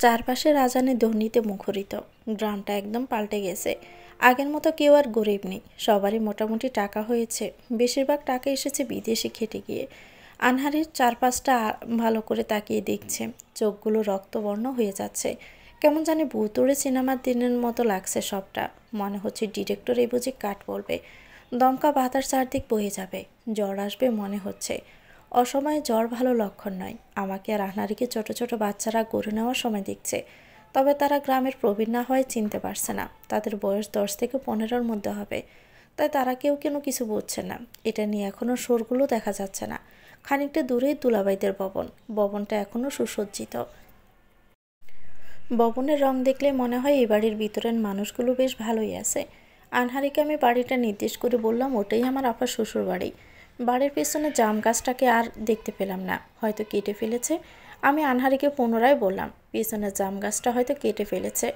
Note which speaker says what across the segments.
Speaker 1: চারপাশে রাজানের ধ্বনিতে মুখরিত। গ্রামটা একদম পাল্টে গেছে। আগের মতো কেউ আর গরিব নেই, সবারই মোটামুটি টাকা হয়েছে। বেশিরভাগ টাকা এসেছে বিদেশে খেটে গিয়ে। আনহারির চারপাশটা ভালো করে তাকিয়ে দেখছে, চোখগুলো রক্তবর্ণ হয়ে যাচ্ছে। কেমন জানি ভুতুড়ে সিনেমার দিনের মতো লাগছে সবটা। মনে হচ্ছে ডিরেক্টর এই বুঝি কাট বলবে, দমকা বাতাস চারদিক বয়ে যাবে, জ্বর আসবে মনে হচ্ছে। অসময়ে জ্বর ভালো লক্ষণ নয়। আমাকে আর আহনারিকে ছোট ছোট বাচ্চারা গরু নেওয়ার সময় দেখছে, তবে তারা গ্রামের প্রবীণ না হয়ে চিনতে পারছে না। তাদের বয়স 10 থেকে 15-র মধ্যে হবে, তাই তারা কেউ কিছু বুঝছে না। এটা নিয়ে এখনও শোরগুলো দেখা যাচ্ছে না। খানিকটা দূরেই দুলাভাইদের ভবন। ভবনটা এখনও সুসজ্জিত। ভবনের রং দেখলে মনে হয় এই বাড়ির ভিতরের মানুষগুলো বেশ ভালোই আছে। আনহারিকে আমি বাড়িটা নির্দেশ করে বললাম, ওটাই আমার আপার শ্বশুর বাড়ি। বাড়ির পেছনে জাম গাছটাকে আর দেখতে পেলাম না, হয়তো কেটে ফেলেছে। আমি আনহারিকে পুনরায় বললাম, পেছনে জাম গাছটা হয়তো কেটে ফেলেছে।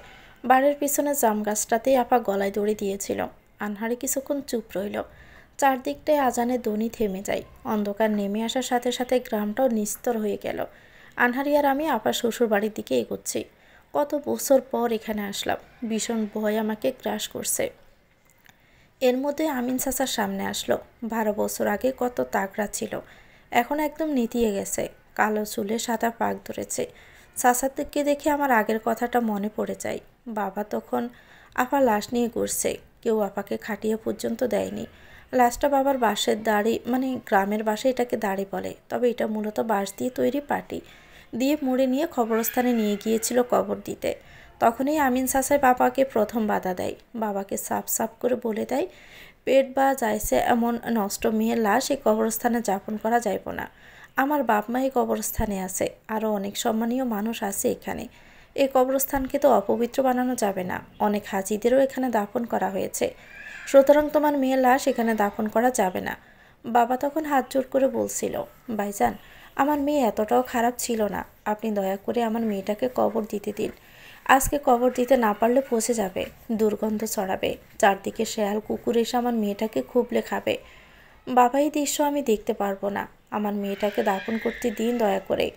Speaker 1: বাড়ির পিছনে জাম গাছটাতেই আপা গলায় দড়ি দিয়েছিল। আনহারি কিছুক্ষণ চুপ রইল। চারদিকটায় আজানের ধ্বনি থেমে যায়। অন্ধকার নেমে আসার সাথে সাথে গ্রামটাও নিস্তর হয়ে গেল। আনহারি আর আমি আপার শ্বশুর বাড়ির দিকে এগোচ্ছি। কত বছর পর এখানে আসলাম, ভীষণ ভয় আমাকে গ্রাস করছে। এর মধ্যে আমিন চাচার সামনে আসলো। 12 বছর আগে কত তাগড়া ছিল, এখন একদম নিতিয়ে গেছে। কালো চুলে সাদা পাক ধরেছে। চাচাকে দেখে আমার আগের কথাটা মনে পড়ে যায়। বাবা তখন আপা লাশ নিয়ে ঘুরছে, কেউ আপাকে খাটিয়ে পর্যন্ত দেয়নি। লাশটা বাবার বাঁশের দাড়ি, মানে গ্রামের বাসে এটাকে দাড়ি বলে, তবে এটা মূলত বাঁশ দিয়ে তৈরি পাটি দিয়ে মুড়ে নিয়ে কবরস্থানে নিয়ে গিয়েছিল কবর দিতে। তখনই আমিন চাচাই বাবাকে প্রথম বাধা দেয়। বাবাকে সাফ সাফ করে বলে দেয়, পেট বা যাইছে এমন নষ্ট মেয়ের লাশ এই কবরস্থানে যাপন করা যাইব না। আমার বাপ মা এই কবরস্থানে আছে, আরও অনেক সম্মানীয় মানুষ আছে এখানে। এই কবরস্থানকে তো অপবিত্র বানানো যাবে না। অনেক হাজিদেরও এখানে দাফন করা হয়েছে, সুতরাং তোমার মেয়ের লাশ এখানে দাফন করা যাবে না। বাবা তখন হাত জোর করে বলছিল, ভাইজান, আমার মেয়ে এতটাও খারাপ ছিল না, আপনি দয়া করে আমার মেয়েটাকে কবর দিতে দিন। আজকে কবর দিতে না পারলে পচে যাবে, দুর্গন্ধ ছড়াবে, চারদিকে শেয়াল কুকুর এসে আমার মেয়েটাকে খুবলে খাবে। বাবা, এই দৃশ্য আমি দেখতে পারবো না, আমার মেয়েটাকে দাফন করতে দিন দয়া করে।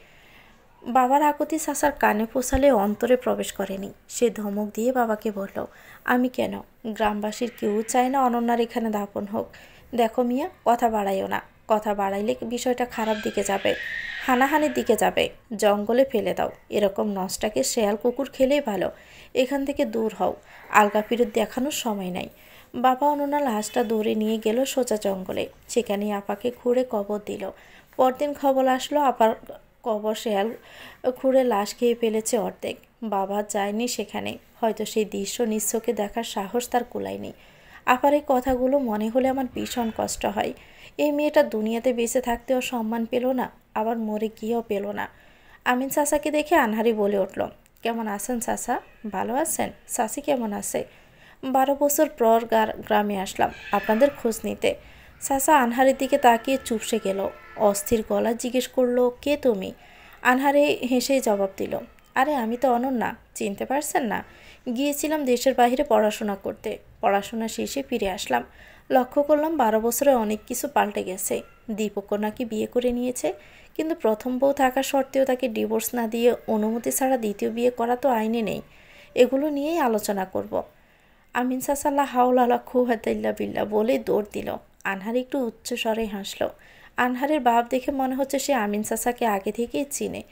Speaker 1: বাবার আকুতি চাচার কানে পৌঁছালে অন্তরে প্রবেশ করেনি। সে ধমক দিয়ে বাবাকে বলল, আমি কেন? গ্রামবাসীর কেউ চায় না অনন্যার এখানে দাফন হোক। দেখো মিয়া, কথা বাড়াইও না, কথা বাড়াইলে বিষয়টা খারাপ দিকে যাবে, হানাহানির দিকে যাবে। জঙ্গলে ফেলে দাও, এরকম নষ্টাকে শেয়াল কুকুর খেলেই ভালো। এখান থেকে দূর হও, আলগা ফিরত দেখানোর সময় নাই। বাবা অনন্যা লাশটা দৌড়ে নিয়ে গেল সোজা জঙ্গলে। সেখানে আপাকে খুঁড়ে কবর দিল। পরদিন খবর আসলো আপার কবর শেয়াল খুঁড়ে লাশ খেয়ে ফেলেছে অর্ধেক। বাবা যায়নি সেখানে, হয়তো সেই দৃশ্য নিঃস্বকে দেখার সাহস তার কুলায়নি। আপার এই কথাগুলো মনে হলে আমার ভীষণ কষ্ট হয়। এই মেয়েটা দুনিয়াতে বেঁচে থাকতেও সম্মান পেল না, আবার মরে গিয়েও পেল না। আমিন চাচাকে দেখে আনহারি বলে উঠল, কেমন আছেন চাচা? ভালো আছেন? চাচি কেমন আছে? 12 বছর পর গ্রামে আসলাম আপনাদের খোঁজ নিতে। চাচা আনহারির দিকে তাকিয়ে চুপসে গেল। অস্থির গলা জিজ্ঞেস করলো, কে তুমি? আনহারি হেসেই জবাব দিল, আরে আমি তো অনন্যা, চিনতে পারছেন না? গিয়েছিলাম দেশের বাইরে পড়াশোনা করতে, পড়াশোনা শেষে ফিরে আসলাম। লক্ষ্য করলাম 12 বছরে অনেক কিছু পাল্টে গেছে। দীপকও নাকি বিয়ে করে নিয়েছে, কিন্তু প্রথম বউ থাকা সত্ত্বেও তাকে ডিভোর্স না দিয়ে অনুমতি ছাড়া দ্বিতীয় বিয়ে করা তো আইনে নেই। এগুলো নিয়েই আলোচনা করব। আমিন চাচা হাওলা কুওয়াতা বিল্লাহ বলে দৌড় দিল। আনহার একটু উচ্চস্বরে হাসল। আনহারের ভাব দেখে মনে হচ্ছে সে আমিন চাচাকে আগে থেকেই চিনে।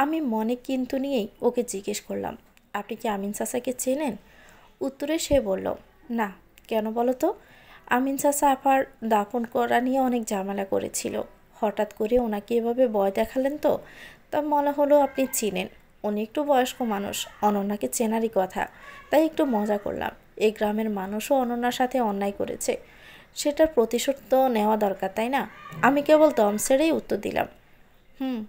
Speaker 1: আমি মনে কিন্তু নিয়েই ওকে জিজ্ঞেস করলাম, আপনি কি আমিন চাচাকে চেনেন? উত্তরে সে বলল, না। কেন বলো তো? আমিন চাচা আপার দাফন করা নিয়ে অনেক ঝামেলা করেছিল। হঠাৎ করে ওনাকে এভাবে ভয় দেখালেন তো, তা মনে হলো আপনি চিনেন। উনি একটু বয়স্ক মানুষ, অনন্যাকে চেনারই কথা, তাই একটু মজা করলাম। এই গ্রামের মানুষও অনন্যার সাথে অন্যায় করেছে, সেটার প্রতিশোধ তো নেওয়া দরকার, তাই না? আমি কেবল দম ছেড়েই উত্তর দিলাম, হুম।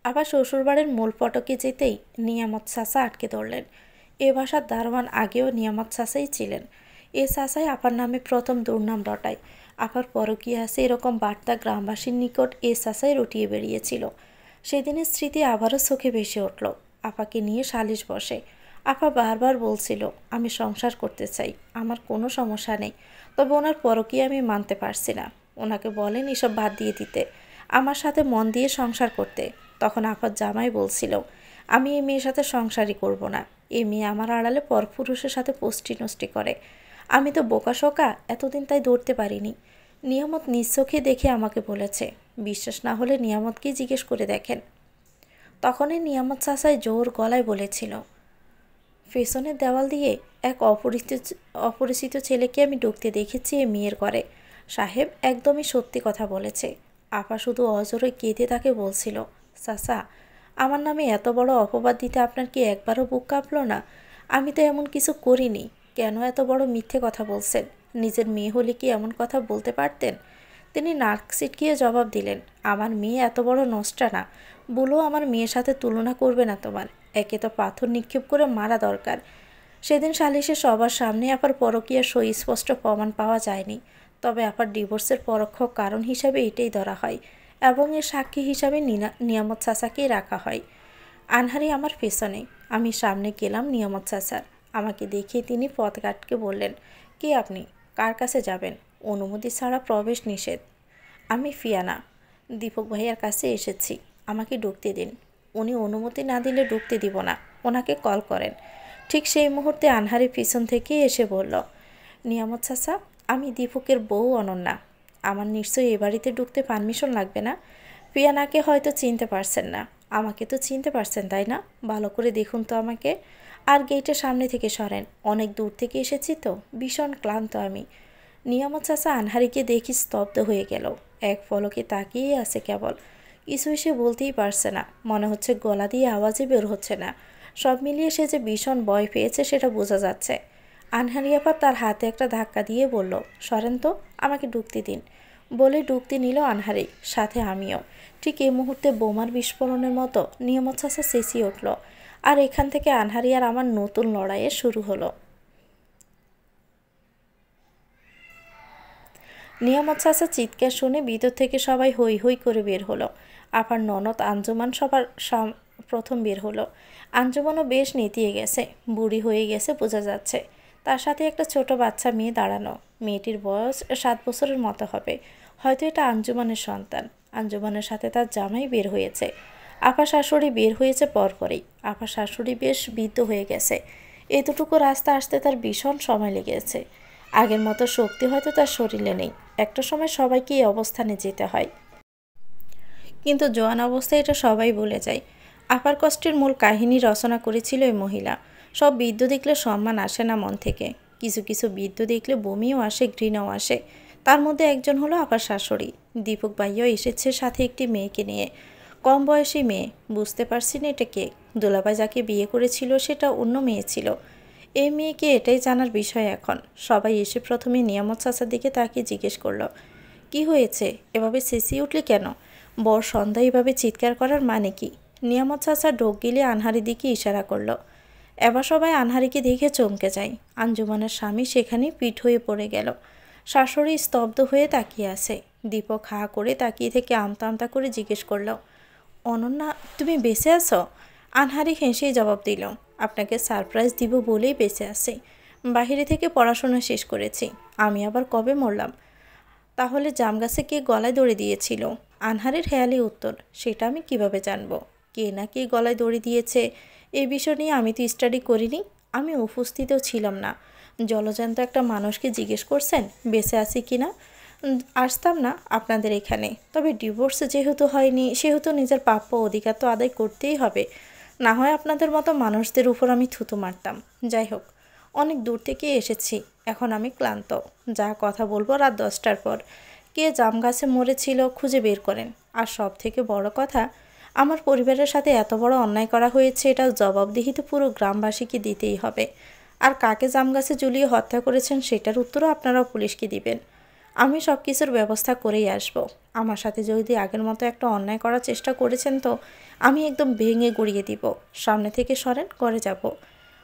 Speaker 1: আবার শ্বশুরবাড়ির মূল ফটকে যেতেই নিয়ামত চাচা আটকে ধরলেন। এ ভাষার দারোয়ান আগেও নিয়ামত চাচাই ছিলেন। এ চাচাই আপার নামে প্রথম দুর্নাম রটায়। আপার পরকীয়া আছে এরকম বার্তা গ্রামবাসীর নিকট এ চাচাই রটিয়ে বেরিয়েছিল। সেদিনের স্মৃতি আবারও চোখে ভেসে উঠল। আপাকে নিয়ে সালিশ বসে। আপা বারবার বলছিল, আমি সংসার করতে চাই, আমার কোনো সমস্যা নেই, তবে ওনার পরকীয়া আমি মানতে পারছি না। ওনাকে বলেন এসব বাদ দিয়ে দিতে, আমার সাথে মন দিয়ে সংসার করতে। তখন আপার জামাই বলছিল, আমি এই মেয়ের সাথে সংসারই করব না। এই মেয়ে আমার আড়ালে পরপুরুষের সাথে পোস্টি নষ্টি করে। আমি তো বোকাশোকা, এতদিন তাই ধরতে পারিনি। নিয়ামত নিজ চোখে দেখে আমাকে বলেছে। বিশ্বাস না হলে নিয়ামতকেই জিজ্ঞেস করে দেখেন। তখনই নিয়ামত চাচাই জোর গলায় বলেছিল, পেছনের দেওয়াল দিয়ে এক অপরিচিত ছেলেকে আমি ঢুকতে দেখেছি এই মেয়ের ঘরে। সাহেব একদমই সত্যি কথা বলেছে। আপা শুধু অজরে কেঁদে তাকে বলছিল, চাচা, আমার নামে এত বড় অপবাদ দিতে আপনার কি একবারও বুক কাঁপলো না? আমি তো এমন কিছু করিনি, কেন এত বড় মিথ্যে কথা বলছেন? নিজের মেয়ে হলে কি এমন কথা বলতে পারতেন? তিনি নাক সিটকিয়ে জবাব দিলেন, আমার মেয়ে এত বড় নষ্টা না, বলো আমার মেয়ের সাথে তুলনা করবে না তোমার। একে তো পাথর নিক্ষেপ করে মারা দরকার। সেদিন সালিশে সবার সামনে আপার পরকীয়ার সুস্পষ্ট প্রমাণ পাওয়া যায়নি, তবে আপার ডিভোর্সের পরোক্ষ কারণ হিসাবে এটাই ধরা হয় এবং এর সাক্ষী হিসাবে নিয়ামত চাচাকেই রাখা হয়। আনহারি আমার পেছনে, আমি সামনে গেলাম নিয়ামত চাচার। আমাকে দেখে তিনি পথ কাটকে বললেন, কে আপনি? কার কাছে যাবেন? অনুমতি ছাড়া প্রবেশ নিষেধ। আমি ফিয়ানা, দীপক ভাইয়ার কাছে এসেছি, আমাকে ঢুকতে দিন। উনি অনুমতি না দিলে ঢুকতে দিব না, ওনাকে কল করেন। ঠিক সেই মুহূর্তে আনহারি পিছন থেকে এসে বলল, নিয়ামত চাচা, আমি দীপকের বউ অনন্যা। আমার নিশ্চয়ই এ বাড়িতে ঢুকতে পারমিশন লাগবে না? ফিয়ানাকে হয়তো চিনতে পারছেন না, আমাকে তো চিনতে পারছেন তাই না? ভালো করে দেখুন তো আমাকে। আর গেটের সামনে থেকে সরেন, অনেক দূর থেকে এসেছি তো, ভীষণ ক্লান্ত আমি। নিয়ামত চাচা আনহারিকে দেখি স্তব্ধ হয়ে গেল, এক পলকে তাকিয়ে আছে কেবল। কিছুই সে বলতেই পারছে না, মনে হচ্ছে গলা দিয়ে আওয়াজই বের হচ্ছে না। সব মিলিয়ে সে যে ভীষণ ভয় পেয়েছে সেটা বোঝা যাচ্ছে। আনহারি আপা তার হাতে একটা ধাক্কা দিয়ে বলল, সরেন তো, আমাকে ঢুকতে দিন। বলে ঢুকতে নিল আনহারি, সাথে আমিও। ঠিক এই মুহূর্তে বোমার বিস্ফোরণের মতো নিয়ামত চাচা চেঁচিয়ে উঠল, আর এখান থেকে আনহারি আর আমার নতুন লড়াইয়ে শুরু হলো। নিয়ামত চাচা চিৎকার শুনে ভিতর থেকে সবাই হই হই করে বের হলো। আপার ননদ আঞ্জুমান সবার প্রথম বের হলো। আঞ্জুমানও বেশ নেতিয়ে গেছে, বুড়ি হয়ে গেছে বোঝা যাচ্ছে। তার সাথে একটা ছোট বাচ্চা মেয়ে দাঁড়ানো। মেয়েটির বয়স 7 বছরের মতো হবে, হয়তো এটা আঞ্জুমানের সন্তান। আঞ্জুমানের সাথে তার জামাই বের হয়েছে। আপা শাশুড়ি বের হয়েছে পরপরই। আপা শাশুড়ি বেশ বৃদ্ধ হয়ে গেছে। এতটুকু রাস্তা আসতে তার ভীষণ সময় লেগেছে। আগের মতো শক্তি হয়তো তার শরীরে নেই। একটা সময় সবাইকে এই অবস্থানে যেতে হয়, কিন্তু জোয়ান অবস্থায় এটা সবাই ভুলে যায়। আপার কষ্টের মূল কাহিনী রচনা করেছিল এই মহিলা। সব বৃদ্ধ দেখলে সম্মান আসে না মন থেকে, কিছু কিছু বৃদ্ধ দেখলে বমিও আসে, ঘৃণাও আসে। তার মধ্যে একজন হলো আপার শাশুড়ি। দীপক ভাইয়াও এসেছে সাথে একটি মেয়েকে নিয়ে, কম বয়সী মেয়ে। বুঝতে পারছি না এটা কে। দুলাভাই যাকে বিয়ে করেছিল সেটা অন্য মেয়ে ছিল। এই মেয়েকে এটাই জানার বিষয় এখন। সবাই এসে প্রথমে নিয়ামত চাচার দিকে তাকিয়ে জিজ্ঞেস করলো, কি হয়েছে, এভাবে চেঁচিয়ে উঠলি কেন? বর সন্ধ্যা এভাবে চিৎকার করার মানে কি? নিয়ামত চাচা ঢোক গিলে আনহারির দিকে ইশারা করলো। এবার সবাই আনহারিকে দেখে চমকে যায়। আঞ্জুমানের স্বামী সেখানেই পিঠ হয়ে পড়ে গেল। শাশুড়ি স্তব্ধ হয়ে তাকিয়ে আছে। দীপক হা করে তাকিয়ে থেকে আমতা আমতা করে জিজ্ঞেস করলো, অনন্যা, তুমি বেঁচে আছো? আনহারি হেসেই জবাব দিল, আপনাকে সারপ্রাইজ দিব বলেই বেঁচে আছি। বাহিরে থেকে পড়াশোনা শেষ করেছি। আমি আবার কবে মরলাম? তাহলে জামগাছে কে গলায় দড়ি দিয়েছিল? আনহারের হেয়ালি উত্তর, সেটা আমি কিভাবে জানবো? কে না কে গলায় দড়ি দিয়েছে এই বিষয় নিয়ে আমি তো স্টাডি করিনি। আমি উপস্থিতও ছিলাম না। জলজান্ত একটা মানুষকে জিজ্ঞেস করছেন বেঁচে আছি কি না? আসতাম না আপনাদের এখানে, তবে ডিভোর্স যেহেতু হয়নি সেহেতু নিজের প্রাপ্য অধিকার তো আদায় করতেই হবে। না হয় আপনাদের মতো মানুষদের উপর আমি থুতু মারতাম। যাই হোক, অনেক দূর থেকে এসেছি, এখন আমি ক্লান্ত। যা কথা বলবো রাত 10টার পর। কে জাম গাছে মরেছিল খুঁজে বের করেন। আর সব থেকে বড় কথা, আমার পরিবারের সাথে এত বড় অন্যায় করা হয়েছে, এটার জবাবদিহি তো পুরো গ্রামবাসীকে দিতেই হবে। আর কাকে জাম গাছে ঝুলিয়ে হত্যা করেছেন সেটার উত্তরও আপনারাও পুলিশকে দিবেন। আমি সব কিছুর ব্যবস্থা করেই আসব। আমার সাথে যদি আগের মতো একটা অন্যায় করার চেষ্টা করেছেন তো আমি একদম ভেঙে গুড়িয়ে দিব। সামনে থেকে সরেন, ঘরে যাব।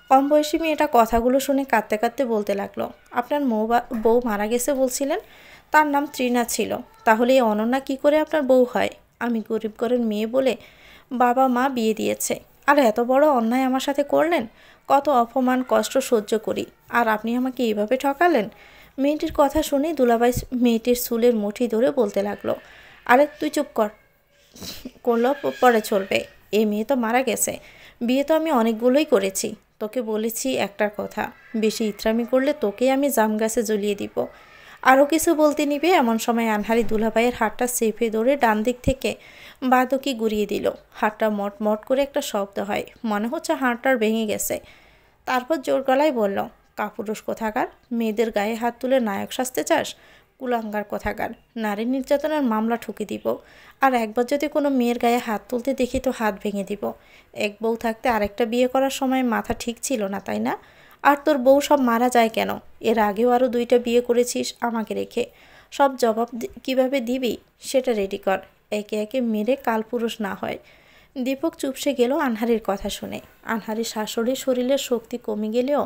Speaker 1: কম বয়সী মেয়েটা কথাগুলো শুনে কাঁদতে কাঁদতে বলতে লাগলো, আপনার বউ মারা গেছে বলছিলেন? তার নাম তৃণা ছিল। তাহলে এই অনন্যা কী করে আপনার বউ হয়? আমি গরিব ঘরের মেয়ে বলে বাবা মা বিয়ে দিয়েছে, আর এত বড় অন্যায় আমার সাথে করলেন? কত অপমান কষ্ট সহ্য করি, আর আপনি আমাকে এইভাবে ঠকালেন? মেয়েটির কথা শুনে দুলাভাই মেয়েটির চুলের মুঠি ধরে বলতে লাগলো, আরে তুই চুপ কর, করলেও পরে চলবে। এ মেয়ে তো মারা গেছে। বিয়ে তো আমি অনেকগুলোই করেছি। তোকে বলেছি একটার কথা, বেশি ইতরামি করলে তোকেই আমি জাম গাছে জ্বলিয়ে দিব। আরও কিছু বলতে নিবে এমন সময় আনহারি দুলাভাইয়ের হাতটা চেপে ধরে ডান দিক থেকে বাদকি গুড়িয়ে দিল। হাতটা মট মট করে একটা শব্দ হয়, মনে হচ্ছে হাড়টার ভেঙে গেছে। তারপর জোর গলায় বলল, কাপুরুষ কোথাকার, মেয়েদের গায়ে হাত তুলে নায়ক সাজতে চাস? কুলাঙ্গার কোথাকার, নারী নির্যাতনের মামলা ঠুকে দিব। আর একবার যদি কোনো মেয়ের গায়ে হাত তুলতে দেখি তো হাত ভেঙে দিব। এক বউ থাকতে আরেকটা বিয়ে করার সময় মাথা ঠিক ছিল না, তাই না? আর তোর বউ সব মারা যায় কেন? এর আগেও আরও 2টা বিয়ে করেছিস আমাকে রেখে। সব জবাব কিভাবে দিবি সেটা রেডি কর, একে একে মেরে কালপুরুষ না হয়। দীপক চুপসে গেল আনহারির কথা শুনে। আনহারির শাশুড়ির শরীরের শক্তি কমে গেলেও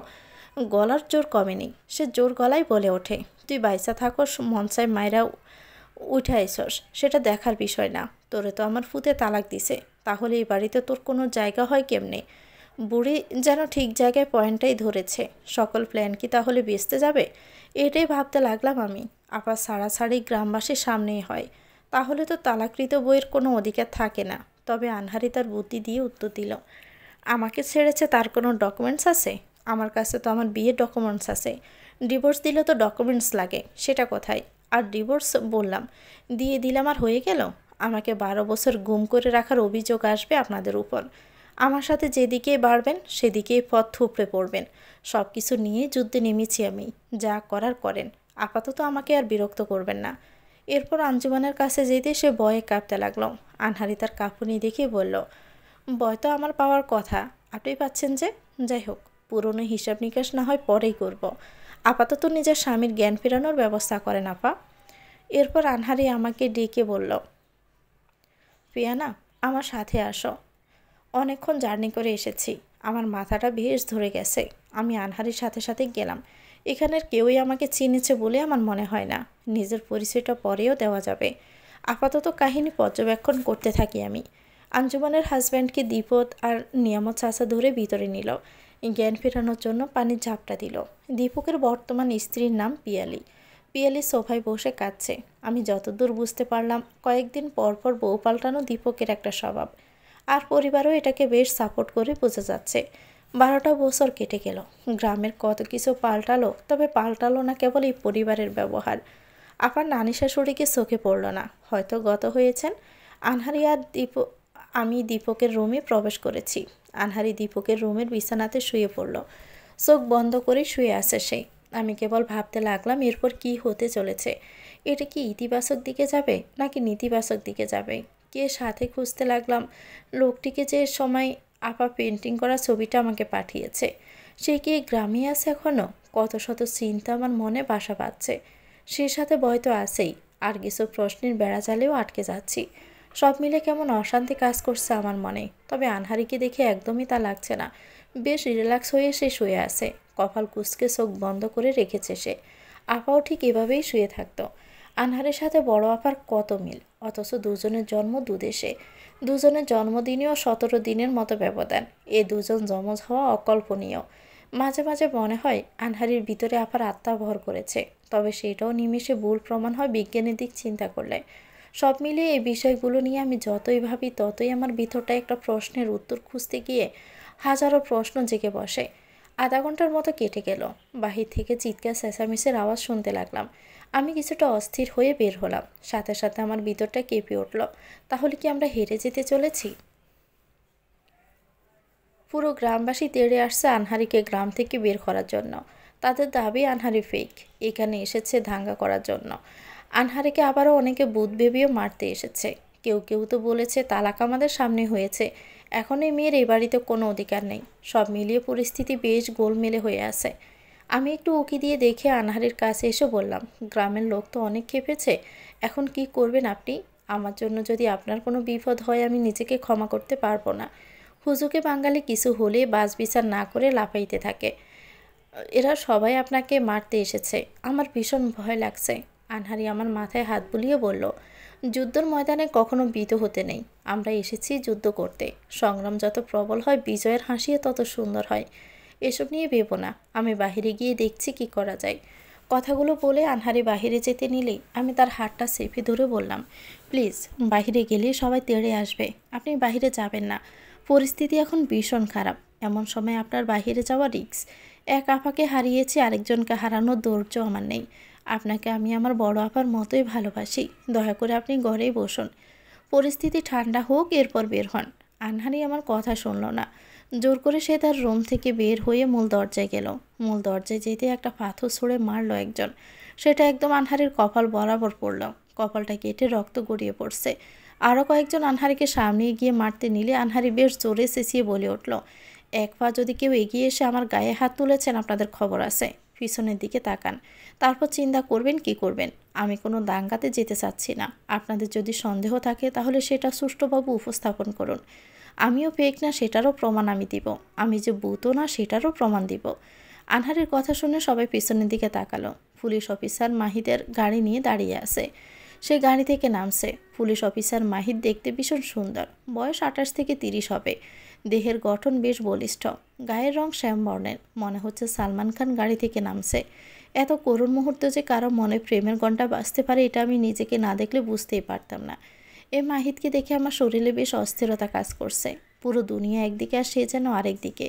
Speaker 1: গলার জোর কমেনি। সে জোর গলায় বলে ওঠে, তুই বাইসা থাকস, মনসায় মায়েরা উঠাইছস, সেটা দেখার বিষয় না। তোরে তো আমার ফুতে তালাক দিছে, তাহলে এই বাড়িতে তোর কোনো জায়গা হয় কেমনে? বুড়ি যেন ঠিক জায়গায় পয়েন্টটাই ধরেছে। সকল প্ল্যান কি তাহলে বেচতে যাবে? এটাই ভাবতে লাগলাম আমি। আপা ছাড়াছাড়ি গ্রামবাসীর সামনেই হয়, তাহলে তো তালাকৃত বইয়ের কোনো অধিকার থাকে না। তবে আনহারি তার বুদ্ধি দিয়ে উত্তর দিল, আমাকে ছেড়েছে তার কোনো ডকুমেন্টস আছে? আমার কাছে তো আমার বিয়ের ডকুমেন্টস আছে। ডিভোর্স দিলে তো ডকুমেন্টস লাগে, সেটা কোথায়? আর ডিভোর্স বললাম, দিয়ে দিলাম আর হয়ে গেল? আমাকে 12 বছর গুম করে রাখার অভিযোগ আসবে আপনাদের উপর। আমার সাথে যেদিকেই বাড়বেন সেদিকেই পথ থুপড়ে পড়বেন। সব কিছু নিয়ে যুদ্ধে নেমেছি আমি, যা করার করেন। আপাতত আমাকে আর বিরক্ত করবেন না। এরপর আঞ্জুমানের কাছে যেতে সে ভয়ে কাঁপতে লাগলো। আনহারি তার কাঁপুনি দেখে বলল, ভয় তো আমার পাওয়ার কথা, আপনি পাচ্ছেন যে? যাই হোক, পুরনো হিসাব নিকাশ না হয় পরেই করব। আপাতত নিজের স্বামীর জ্ঞান ফেরানোর ব্যবস্থা করেন আপা। এরপর আনহারি আমাকে ডেকে বলল, পিয়ানা, আমার সাথে আসো। অনেকক্ষণ জার্নি করে এসেছি, আমার মাথাটা বেশ ধরে গেছে। আমি আনহারির সাথে সাথে গেলাম। এখানের কেউই আমাকে চিনেছে বলে আমার মনে হয় না। নিজের পরিচয়টা পরেও দেওয়া যাবে। আপাতত কাহিনী পর্যবেক্ষণ করতে থাকি আমি। আঞ্জুমানের হাজব্যান্ডকে দীপক আর নিয়ামত চাচা ধরে ভিতরে নিল। জ্ঞান ফেরানোর জন্য পানির ঝাপটা দিল। দীপকের বর্তমান স্ত্রীর নাম পিয়ালি। পিয়ালি সোফায় বসে কাঁদছে। আমি যতদূর বুঝতে পারলাম, কয়েকদিন পর পর বউ পাল্টানো দীপকের একটা স্বভাব। আর পরিবারও এটাকে বেশ সাপোর্ট করে বোঝা যাচ্ছে। 12টা বছর কেটে গেল, গ্রামের কত কিছু পাল্টালো, তবে পাল্টালো না কেবল এই পরিবারের ব্যবহার। আপার নানি শাশুড়িকে চোখে পড়ল না, হয়তো গত হয়েছেন। আনহারি আর আমি দীপকের রুমে প্রবেশ করেছি। আনহারি দীপকের রুমের বিছানাতে শুয়ে পড়ল। চোখ বন্ধ করে শুয়ে আছে সে। আমি কেবল ভাবতে লাগলাম এরপর কি হতে চলেছে। এটা কি ইতিবাচক দিকে যাবে নাকি নেতিবাচক দিকে যাবে? কে সাথে খুঁজতে লাগলাম লোকটিকে, যে সময় আপা পেন্টিং করা ছবিটা আমাকে পাঠিয়েছে। সে কি গ্রামে আছে এখনও? কত শত চিন্তা আমার মনে বাসা বাঁধছে। সে সাথে ভয় তো আছেই, আর কিছু প্রশ্নের বেড়া জালেও আটকে যাচ্ছি। সব মিলে কেমন অশান্তি কাজ করছে আমার মনে। তবে আনহারিকে দেখে একদমই তা লাগছে না। বেশ রিল্যাক্স হয়ে সে শুয়ে আছে, কপাল কুঁচকে চোখ বন্ধ করে রেখেছে সে। আপাও ঠিক এভাবেই শুয়ে থাকতো। আনহারের সাথে বড় আপার কত মিল, অথচ দুজনের জন্ম দুদেশে। দুজনের জন্মদিনেও 17 দিনের মতো ব্যবধান। এ দুজন যমজ হওয়া অকল্পনীয়। মাঝে মাঝে মনে হয় আনহারির ভিতরে আপার আত্মা ভর করেছে, তবে সেটাও নিমেষে ভুল প্রমাণ হয় বিজ্ঞানের দিক চিন্তা করলে। সব মিলিয়ে এই বিষয়গুলো নিয়ে আমি যতই ভাবি ততই আমার ভিতরটা একটা প্রশ্নের উত্তর খুঁজতে গিয়ে হাজারো প্রশ্ন জেগে বসে। আধা ঘন্টার মতো কেটে গেল। বাহির থেকে চিৎকার চেঁচামেচির আওয়াজ শুনতে লাগলাম। আমি কিছুটা অস্থির হয়ে বের হলাম। সাথে সাথে আমার ভিতরটা কেঁপে উঠল। তাহলে কি আমরা হেরে যেতে চলেছি? পুরো গ্রামবাসী তেড়ে আসছে আনহারিকে গ্রাম থেকে বের করার জন্য। তাদের দাবি আনহারি ফেক, এখানে এসেছে দাঙ্গা করার জন্য। আনহারিকে আবারও অনেকে ভূত ভেবেও মারতে এসেছে। কেউ কেউ তো বলেছে তালাক আমাদের সামনে হয়েছে, এখন এই মেয়ের এই বাড়িতে কোনো অধিকার নেই। সব মিলিয়ে পরিস্থিতি বেশ গোলমেলে হয়ে আছে। আমি একটু উকি দিয়ে দেখে আনহারির কাছে এসে বললাম, গ্রামের লোক তো অনেক খেপেছে, এখন কি করবেন আপনি? আমার জন্য যদি আপনার কোনো বিপদ হয় আমি নিজেকে ক্ষমা করতে পারবো না। হুজুকে বাঙালি কিছু হলে বাজ বিচার না করে লাফাইতে থাকে। এরা সবাই আপনাকে মারতে এসেছে, আমার ভীষণ ভয় লাগছে। আনহারি আমার মাথায় হাত বুলিয়ে বলল, যুদ্ধের ময়দানে কখনো ভীত হতে নেই। আমরা এসেছি যুদ্ধ করতে। সংগ্রাম যত প্রবল হয় বিজয়ের হাসিও তত সুন্দর হয়। এসব নিয়ে ভেবো না, আমি বাহিরে গিয়ে দেখছি কি করা যায়। কথাগুলো বলে আনহারি বাহিরে যেতে নিলেই আমি তার হাতটা চেপে ধরে বললাম, প্লিজ, বাহিরে গেলেই সবাই তেড়ে আসবে, আপনি বাহিরে যাবেন না। পরিস্থিতি এখন ভীষণ খারাপ, এমন সময় আপনার বাহিরে যাওয়া রিস্ক। এক আপাকে হারিয়েছি, আরেকজনকে হারানোর ধৈর্য আমার নেই। আপনাকে আমি আমার বড় আপার মতোই ভালোবাসি, দয়া করে আপনি ঘরেই বসুন, পরিস্থিতি ঠান্ডা হোক, এরপর বের হন। আনহারি আমার কথা শুনল না। জোর করে সে তার রুম থেকে বের হয়ে মূল দরজায় গেল। মূল দরজায় যেতে একটা পাথর ছুঁড়ে মারল একজন। সেটা একদম আনহারির কপাল বরাবর পড়ল। কপালটা কেটে রক্ত গড়িয়ে পড়ছে। আরও কয়েকজন আনহারিকে সামনে এগিয়ে মারতে নিলে আনহারি বেশ জোরে চেঁচিয়ে বলে উঠল, এক পা যদি কেউ এগিয়ে এসে আমার গায়ে হাত তুলেছেন, আপনাদের খবর আছে। পিছনের দিকে তাকান, তারপর চিন্তা করবেন কি করবেন। আমি কোনো দাঙ্গাতে যেতে চাচ্ছি না। আপনাদের যদি সন্দেহ থাকে তাহলে সেটা সুষ্ঠুভাবে উপস্থাপন করুন। আমিও ফেক না সেটারও প্রমাণ আমি দিব, আমি যে ভূতও না সেটারও প্রমাণ দিব। আনহারের কথা শুনে সবাই পিছনের দিকে তাকালো। পুলিশ অফিসার মাহিদের গাড়ি নিয়ে দাঁড়িয়ে আছে। সে গাড়ি থেকে নামছে। পুলিশ অফিসার মাহিদ দেখতে ভীষণ সুন্দর, বয়স 28 থেকে 30 হবে। দেহের গঠন বেশ বলিষ্ঠ, গায়ের রং শ্যাম বর্ণের, মনে হচ্ছে সালমান খান গাড়ি থেকে নামছে। এত করুণ মুহূর্তে যে কারো মনে প্রেমের ঘণ্টা বাজতে পারে এটা আমি নিজেকে না দেখলে বুঝতেই পারতাম না। এই মাহিদকে দেখে আমার শরীরে বেশ অস্থিরতা কাজ করছে। পুরো দুনিয়া একদিকে আর সে যেন আরেক দিকে।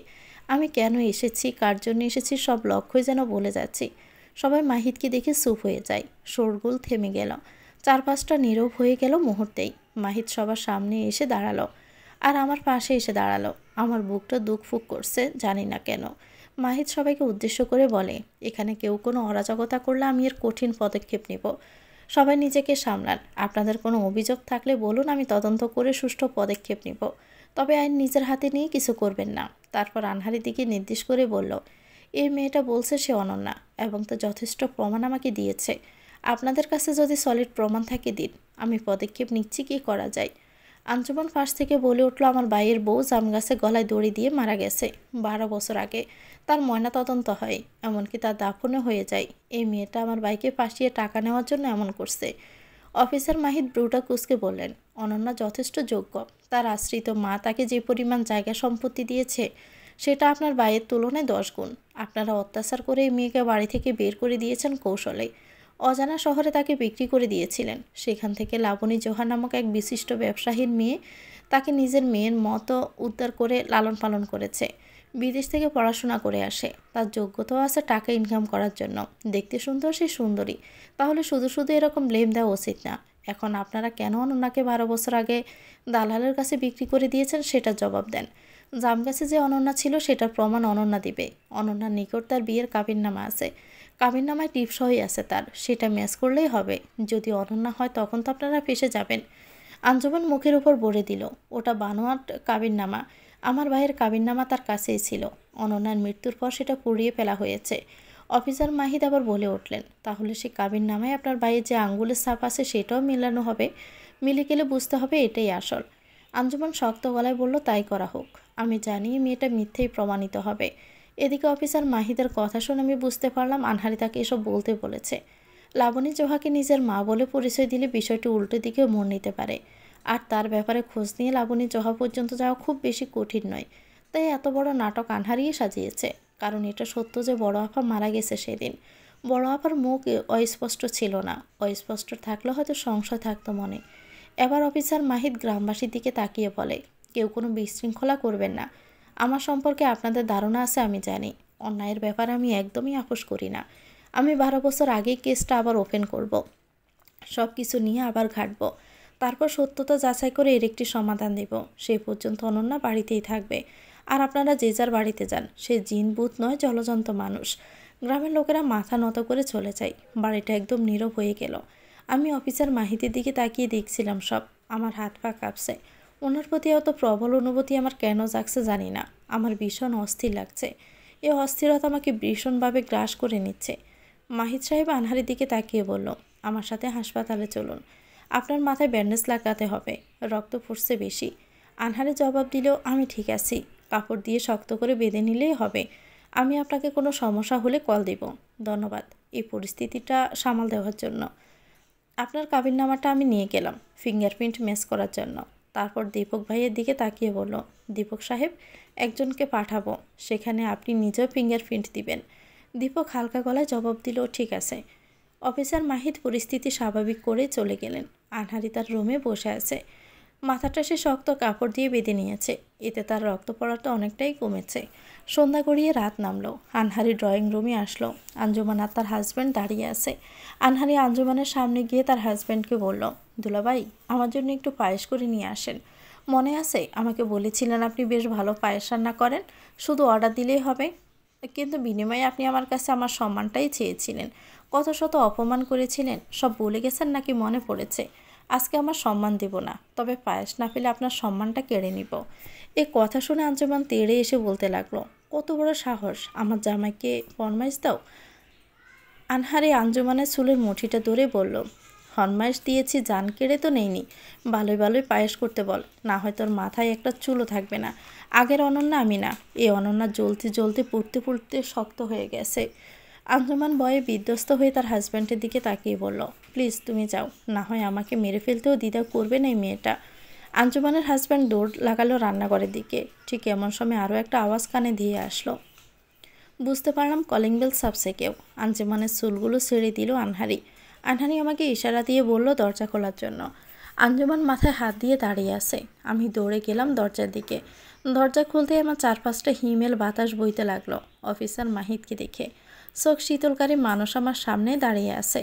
Speaker 1: আমি কেন এসেছি, কার জন্য এসেছি, সব লক্ষ্যই যেন বলে যাচ্ছি। সবাই মাহিদকে দেখে চুপ হয়ে যায়। শোরগোল থেমে গেল। চারপাশটা নীরব হয়ে গেল মুহূর্তেই। মাহিদ সবার সামনে এসে দাঁড়ালো আর আমার পাশে এসে দাঁড়ালো। আমার বুকটা দুঃখ ফুক করছে, জানি না কেন। মাহিদ সবাইকে উদ্দেশ্য করে বলে, এখানে কেউ কোনো অরাজকতা করলে আমি এর কঠিন পদক্ষেপ নেব। সবাই নিজেকে সামলান। আপনাদের কোনো অভিযোগ থাকলে বলুন, আমি তদন্ত করে সুষ্ঠু পদক্ষেপ নেব। তবে আইন নিজের হাতে নিয়ে কিছু করবেন না। তারপর আনহারির দিকে নির্দেশ করে বলল, এই মেয়েটা বলছে সে অনন্যা এবং তো যথেষ্ট প্রমাণ আমাকে দিয়েছে। আপনাদের কাছে যদি সলিড প্রমাণ থাকে দিন, আমি পদক্ষেপ নিচ্ছি কি করা যায়। আঞ্জুমান পাশ থেকে বলে উঠল, আমার ভাইয়ের বউ জাম গাছে গলায় দড়ি দিয়ে মারা গেছে 12 বছর আগে। তার ময়না তদন্ত হয়, এমনকি তার দাফনও হয়ে যায়। এই মেয়েটা আমার ভাইকে ফাঁসিয়ে টাকা নেওয়ার জন্য এমন করছে। অফিসার মাহিদ ব্রুটা কুসকে বললেন, অনন্যা যথেষ্ট যোগ্য। তার আশ্রিত মা তাকে যে পরিমাণ জায়গা সম্পত্তি দিয়েছে সেটা আপনার ভাইয়ের তুলনায় 10 গুণ। আপনারা অত্যাচার করে এই মেয়েকে বাড়ি থেকে বের করে দিয়েছেন কৌশলে। অজানা শহরে তাকে বিক্রি করে দিয়েছিলেন। সেখান থেকে লাবণী জোহা নামক এক বিশিষ্ট ব্যবসায়ীর মেয়ে তাকে নিজের মেয়ের মতো উদ্ধার করে লালন পালন করেছে। বিদেশ থেকে পড়াশোনা করে আসে, তার যোগ্যতাও আছে টাকা ইনকাম করার জন্য। দেখতে সুন্দর, সে সুন্দরী। তাহলে শুধু শুধু এরকম ব্লেম দেওয়া উচিত না। এখন আপনারা কেন অনন্যাকে 12 বছর আগে দালালের কাছে বিক্রি করে দিয়েছেন সেটার জবাব দেন। জামগাছে যে অনন্যা ছিল সেটার প্রমাণ অনন্যা দিবে। অনন্যার নিকট তার বিয়ের কাবিননামা আছে, কাবিননামায় টিপসই আছে তার, সেটা ম্যাচ করলেই হবে। যদি অনন্যা হয় তখন তো আপনারা ফেসে যাবেন। আঞ্জুমান মুখের উপর বলে দিল, ওটা বানোয়াট কাবিননামা। আমার ভাইয়ের কাবিননামা তার কাছেই ছিল। অনন্যার মৃত্যুর পর সেটা পুড়িয়ে ফেলা হয়েছে। অফিসার মাহিদ আবার বলে উঠলেন, তাহলে সে কাবিননামায় আপনার ভাইয়ের যে আঙ্গুলের ছাপ আছে সেটাও মেলানো হবে। মিলে গেলে বুঝতে হবে এটাই আসল। আঞ্জুমান শক্ত গলায় বলল, তাই করা হোক। আমি জানি মেয়েটা মিথ্যেই প্রমাণিত হবে। এদিকে অফিসার মাহিদের কথা শুনে আমি বুঝতে পারলাম আনহারি তাকে এসব বলতে বলেছে। লাবণী জোহাকে নিজের মা বলে পরিচয় দিলে বিষয়টি উল্টো দিকেও মোড় নিতে পারে। আর তার ব্যাপারে খোঁজ নিয়ে লাবণী জোহা পর্যন্ত যাওয়া খুব বেশি কঠিন নয়। তাই এত বড় নাটক আনহারিই সাজিয়েছে। কারণ এটা সত্য যে বড় আপা মারা গেছে সেদিন। বড় আপার মুখ অস্পষ্ট ছিল না, অস্পষ্ট থাকলে হয়তো সংশয় থাকতো মনে। এবার অফিসার মাহিদ গ্রামবাসীর দিকে তাকিয়ে বলে, কেউ কোনো বিশৃঙ্খলা করবেন না। আমার সম্পর্কে আপনাদের ধারণা আছে আমি জানি। অন্যায়ের ব্যাপারে আমি একদমই আপোষ করি না। আমি 12 বছর আগেই কেসটা আবার ওপেন করব। সব কিছু নিয়ে আবার ঘাঁটব। তারপর সত্যতা যাচাই করে এর একটি সমাধান দেব। সেই পর্যন্ত অনন্যা বাড়িতেই থাকবে। আর আপনারা যে যার বাড়িতে যান। সে জিন ভূত নয়, জলজন্ত মানুষ। গ্রামের লোকেরা মাথা নত করে চলে যায়। বাড়িটা একদম নীরব হয়ে গেল। আমি অফিসার মাহিতের দিকে তাকিয়ে দেখছিলাম সব। আমার হাত পা কাঁপছে। ওনার প্রতি এত প্রবল অনুভূতি আমার কেন জাগছে জানি না। আমার ভীষণ অস্থির লাগছে। এই অস্থিরতা আমাকে ভীষণভাবে গ্রাস করে নিচ্ছে। মাহিদ সাহেব আনহারির দিকে তাকিয়ে বলল, আমার সাথে হাসপাতালে চলুন। আপনার মাথায় ব্যান্ডেজ লাগাতে হবে, রক্ত ফুটছে বেশি। আনহারি জবাব দিল, আমি ঠিক আছি, কাপড় দিয়ে শক্ত করে বেঁধে নিলেই হবে। আমি আপনাকে কোনো সমস্যা হলে কল দেব। ধন্যবাদ এই পরিস্থিতিটা সামাল দেওয়ার জন্য। আপনার কাবিননামাটা আমি নিয়ে গেলাম ফিঙ্গারপ্রিন্ট ম্যাচ করার জন্য। তারপর দীপক ভাইয়ের দিকে তাকিয়ে বলল, দীপক সাহেব, একজনকে পাঠাবো, সেখানে আপনি নিজেও ফিঙ্গারপ্রিন্ট দিবেন। দীপক হালকা গলায় জবাব দিল, ঠিক আছে। অফিসার মাহিদ পরিস্থিতি স্বাভাবিক করে চলে গেলেন। আনহারি তার রুমে বসে আছে। মাথাটা সে শক্ত কাপড় দিয়ে বেঁধে নিয়েছে, এতে তার রক্ত পড়াটা অনেকটাই কমেছে। সন্ধ্যা গড়িয়ে রাত নামলো। আনহারি ড্রয়িং রুমে আসলো। আঞ্জুমান আর তার হাজব্যান্ড দাঁড়িয়ে আছে। আনহারি আঞ্জুমানের সামনে গিয়ে তার হাজব্যান্ডকে বলল, দুলাভাই, আমার জন্য একটু পায়েস করে নিয়ে আসেন। মনে আছে আমাকে বলেছিলেন আপনি বেশ ভালো পায়েস রান্না করেন, শুধু অর্ডার দিলেই হবে। কিন্তু বিনিময়ে আপনি আমার কাছে আমার সম্মানটাই চেয়েছিলেন, কত শত অপমান করেছিলেন, সব ভুলে গেছেন নাকি মনে পড়েছে? আজকে আমার সম্মান দেব না, তবে পায়েস না পেলে আপনার সম্মানটা কেড়ে নিব। এই কথা শুনে আঞ্জুমান তেড়ে এসে বলতে লাগলো, কত বড় সাহস, আমার জামাইকে ফরমাইশ দাও। আনহারি আঞ্জুমানের চুলের মুঠিটা ধরে বলল, ফরমাইশ দিয়েছি জান কেড়ে তো নেইনি, ভালোই ভালোই পায়েস করতে বল, না হয় তোর মাথায় একটা চুলও থাকবে না। আগের অনন্যা আমি না, এই অনন্যা জ্বলতে জ্বলতে পুড়তে পুড়তে শক্ত হয়ে গেছে। আঞ্জুমান ভয়ে বিধ্বস্ত হয়ে তার হাজব্যান্ডের দিকে তাকিয়ে বলল, প্লিজ তুমি যাও, না হয় আমাকে মেরে ফেলতেও দ্বিধা করবে না এই মেয়েটা। আঞ্জুমানের হাজব্যান্ড দৌড় লাগালো রান্নাঘরের দিকে। ঠিক এমন সময় আরও একটা আওয়াজ কানে দিয়ে আসলো। বুঝতে পারলাম কলিং বেল সাবসে কেউ। আঞ্জুমানের চুলগুলো ছেড়ে দিল আনহারি। আনহারি আমাকে ইশারা দিয়ে বলল দরজা খোলার জন্য। আঞ্জুমান মাথায় হাত দিয়ে দাঁড়িয়ে আছে। আমি দৌড়ে গেলাম দরজার দিকে। দরজা খুলতে আমার চারপাশটা হিমেল বাতাস বইতে লাগলো অফিসার মাহিদকে দেখে। চোখ শীতলকারী মানুষ আমার সামনে দাঁড়িয়ে আছে।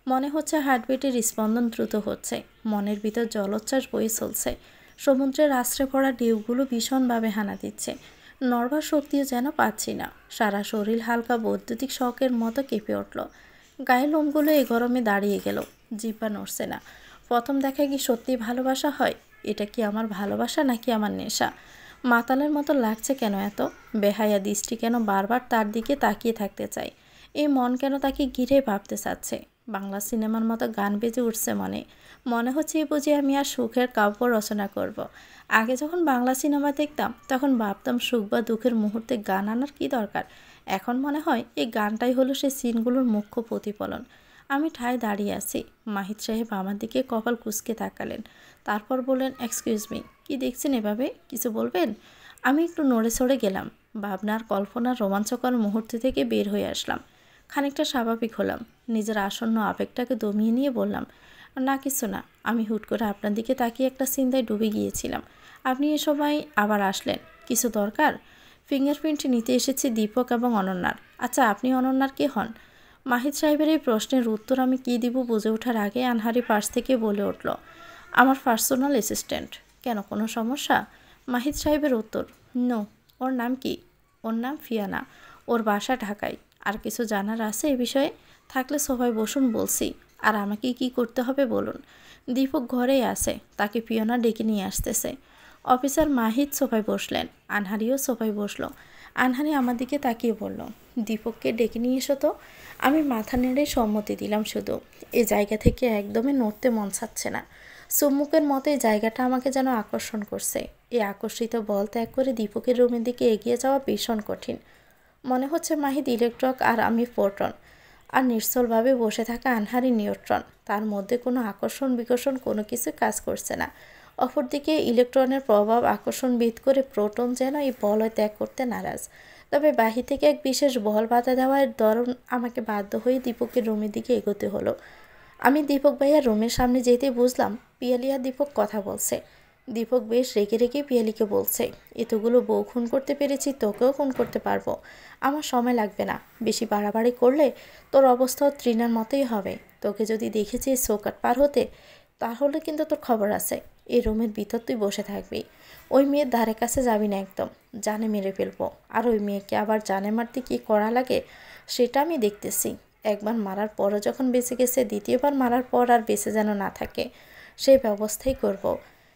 Speaker 1: মনে হচ্ছে হার্টবিটের স্পন্দন দ্রুত হচ্ছে, মনের ভিতর জলোচ্ছ্বাস বয়ে চলছে। সমুদ্রের আশ্রে পড়া ঢেউগুলো ভীষণভাবে হানা দিচ্ছে। নড়বার শক্তিও যেন পাচ্ছি না। সারা শরীর হালকা বৈদ্যুতিক শকের মতো কেঁপে উঠল। গায়ের লোমগুলো এ গরমে দাঁড়িয়ে গেল, জিহ্বা নড়ছে না। প্রথম দেখা কি সত্যি ভালোবাসা হয়? এটা কি আমার ভালোবাসা নাকি আমার নেশা? মাতালের মতো লাগছে কেন এত? বেহায়া দৃষ্টি কেন বারবার তার দিকে তাকিয়ে থাকতে চাই? এই মন কেন তাকে ঘিরে ভাবতে চাচ্ছে? বাংলা সিনেমার মতো গান বেজে উঠছে মনে। মনে হচ্ছে এই বুঝি আমি আর সুখের কাব্য রচনা করব। আগে যখন বাংলা সিনেমা দেখতাম তখন ভাবতাম সুখ বা দুঃখের মুহূর্তে গান আনার কী দরকার। এখন মনে হয় এই গানটাই হলো সেই সিনগুলোর মুখ্য প্রতিফলন। আমি ঠায় দাঁড়িয়ে আছি। মাহিদ সাহেব আমার দিকে কপাল কুঁচকে তাকালেন। তারপর বললেন, এক্সকিউজ মি, কী দেখছেন এভাবে, কিছু বলবেন? আমি একটু নড়ে চড়ে গেলাম। ভাবনার কল্পনার রোমাঞ্চকর মুহূর্ত থেকে বের হয়ে আসলাম। খানিকটা স্বাভাবিক হলাম। নিজের আসন্ন আবেগটাকে দমিয়ে নিয়ে বললাম, না কিছু না, আমি হুট করে আপনার দিকে তাকিয়ে একটা চিন্তায় ডুবে গিয়েছিলাম। আপনি এ সময় আবার আসলেন, কিছু দরকার? ফিঙ্গারপ্রিন্ট নিতে এসেছি দীপক এবং অনন্যার। আচ্ছা, আপনি অনন্যার কে হন? মাহিদ সাহেবের এই প্রশ্নের উত্তর আমি কী দিব বুঝে ওঠার আগে আনহারি পাশ থেকে বলে উঠল, আমার পার্সোনাল অ্যাসিস্ট্যান্ট। কেন, কোনো সমস্যা? মাহিদ সাহেবের উত্তর, নো। ওর নাম কি? ওর নাম ফিয়ানা। ওর বাসা ঢাকায়। আর কিছু জানার আছে এ বিষয়ে? থাকলে সবাই বসুন বলছি। আর আমাকে কি করতে হবে বলুন? দীপক ঘরেই আছে, তাকে ফিয়ানা ডেকে নিয়ে আসতেছে। অফিসার মাহিদ সোফায় বসলেন। আনহারিও সোফায় বসলো। আনহারি আমার দিকে তাকিয়ে বলল, দীপককে ডেকে নিয়ে এসো তো। আমি মাথা নেড়ে সম্মতি দিলাম। শুধু এই জায়গা থেকে একদমই নড়তে মন চাচ্ছে না। চুম্বকের মতো এই জায়গাটা আমাকে যেন আকর্ষণ করছে। এই আকর্ষিত বল ত্যাগ করে দীপকের রুমের দিকে এগিয়ে যাওয়া ভীষণ কঠিন। মনে হচ্ছে মাহিদ ইলেকট্রন আর আমি প্রোটন, আর নিশ্চলভাবে বসে থাকা আনহারি নিউট্রন। তার মধ্যে কোনো আকর্ষণ বিকর্ষণ কোনো কিছু কাজ করছে না। অপরদিকে ইলেকট্রনের প্রভাব আকর্ষণ ভেদ করে প্রোটন যেন এই বলয় ত্যাগ করতে নারাজ। তবে বাহির থেকে এক বিশেষ বল বাধা দেওয়ার দরুন আমাকে বাধ্য হয়ে দীপকের রুমের দিকে এগোতে হলো। আমি দীপক ভাইয়ার রুমের সামনে যেতেই বুঝলাম পিয়ালি আর দীপক কথা বলছে। দীপক বেশ রেগে রেগে পিয়ালিকে বলছে, এতগুলো বউ খুন করতে পেরেছি, তোকেও খুন করতে পারবো। আমার সময় লাগবে না। বেশি বাড়াবাড়ি করলে তোর অবস্থাও তৃণার মতোই হবে। তোকে যদি দেখেছি চৌকাট পার হতে, তাহলে কিন্তু তোর খবর আছে। এই রুমের ভিতর তুই বসে থাকবি। ওই মেয়ের ধারে কাছে যাবি না একদম, জানে মেরে ফেলবো। আর ওই মেয়েকে আবার জানে মারতে কী করা লাগে সেটা আমি দেখতেছি। একবার মারার পরও যখন বেঁচে গেছে, দ্বিতীয়বার মারার পর আর বেঁচে যেন না থাকে, সেই ব্যবস্থাই করব।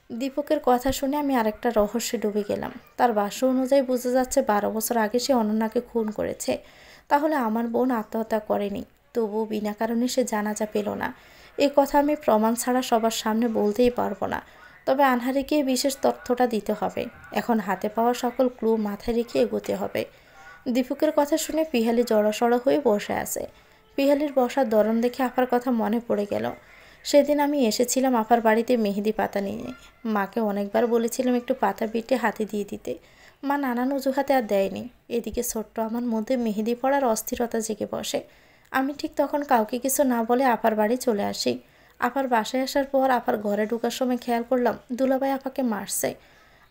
Speaker 1: দীপকের কথা শুনে আমি আরেকটা রহস্যে ডুবে গেলাম। তার ভাষ্য অনুযায়ী বোঝা যাচ্ছে 12 বছর আগে সে অনন্যাকে খুন করেছে। তাহলে আমার বোন আত্মহত্যা করেনি, তবুও বিনা কারণে সে জানাজা পেল না। এই কথা আমি প্রমাণ ছাড়া সবার সামনে বলতেই পারবো না। তবে আনহারিকে বিশেষ তথ্যটা দিতে হবে। এখন হাতে পাওয়া সকল ক্লু মাথায় রেখে এগোতে হবে। দীপকের কথা শুনে পিহালি জড়সড় হয়ে বসে আছে। পিহালির বসার ধরন দেখে আপার কথা মনে পড়ে গেল। সেদিন আমি এসেছিলাম আপার বাড়িতে মেহেদি পাতা নিয়ে। মাকে অনেকবার বলেছিলাম একটু পাতা বেটে হাতে দিয়ে দিতে, মা নানান অজুহাতে আর দেয়নি। এদিকে ছোট্ট আমার মধ্যে মেহেদি পড়ার অস্থিরতা জেগে বসে। আমি ঠিক তখন কাউকে কিছু না বলে আপার বাড়ি চলে আসি। আপার বাসায় আসার পর আপার ঘরে ঢোকার সময় খেয়াল করলাম দুলাভাই আপাকে মারছে।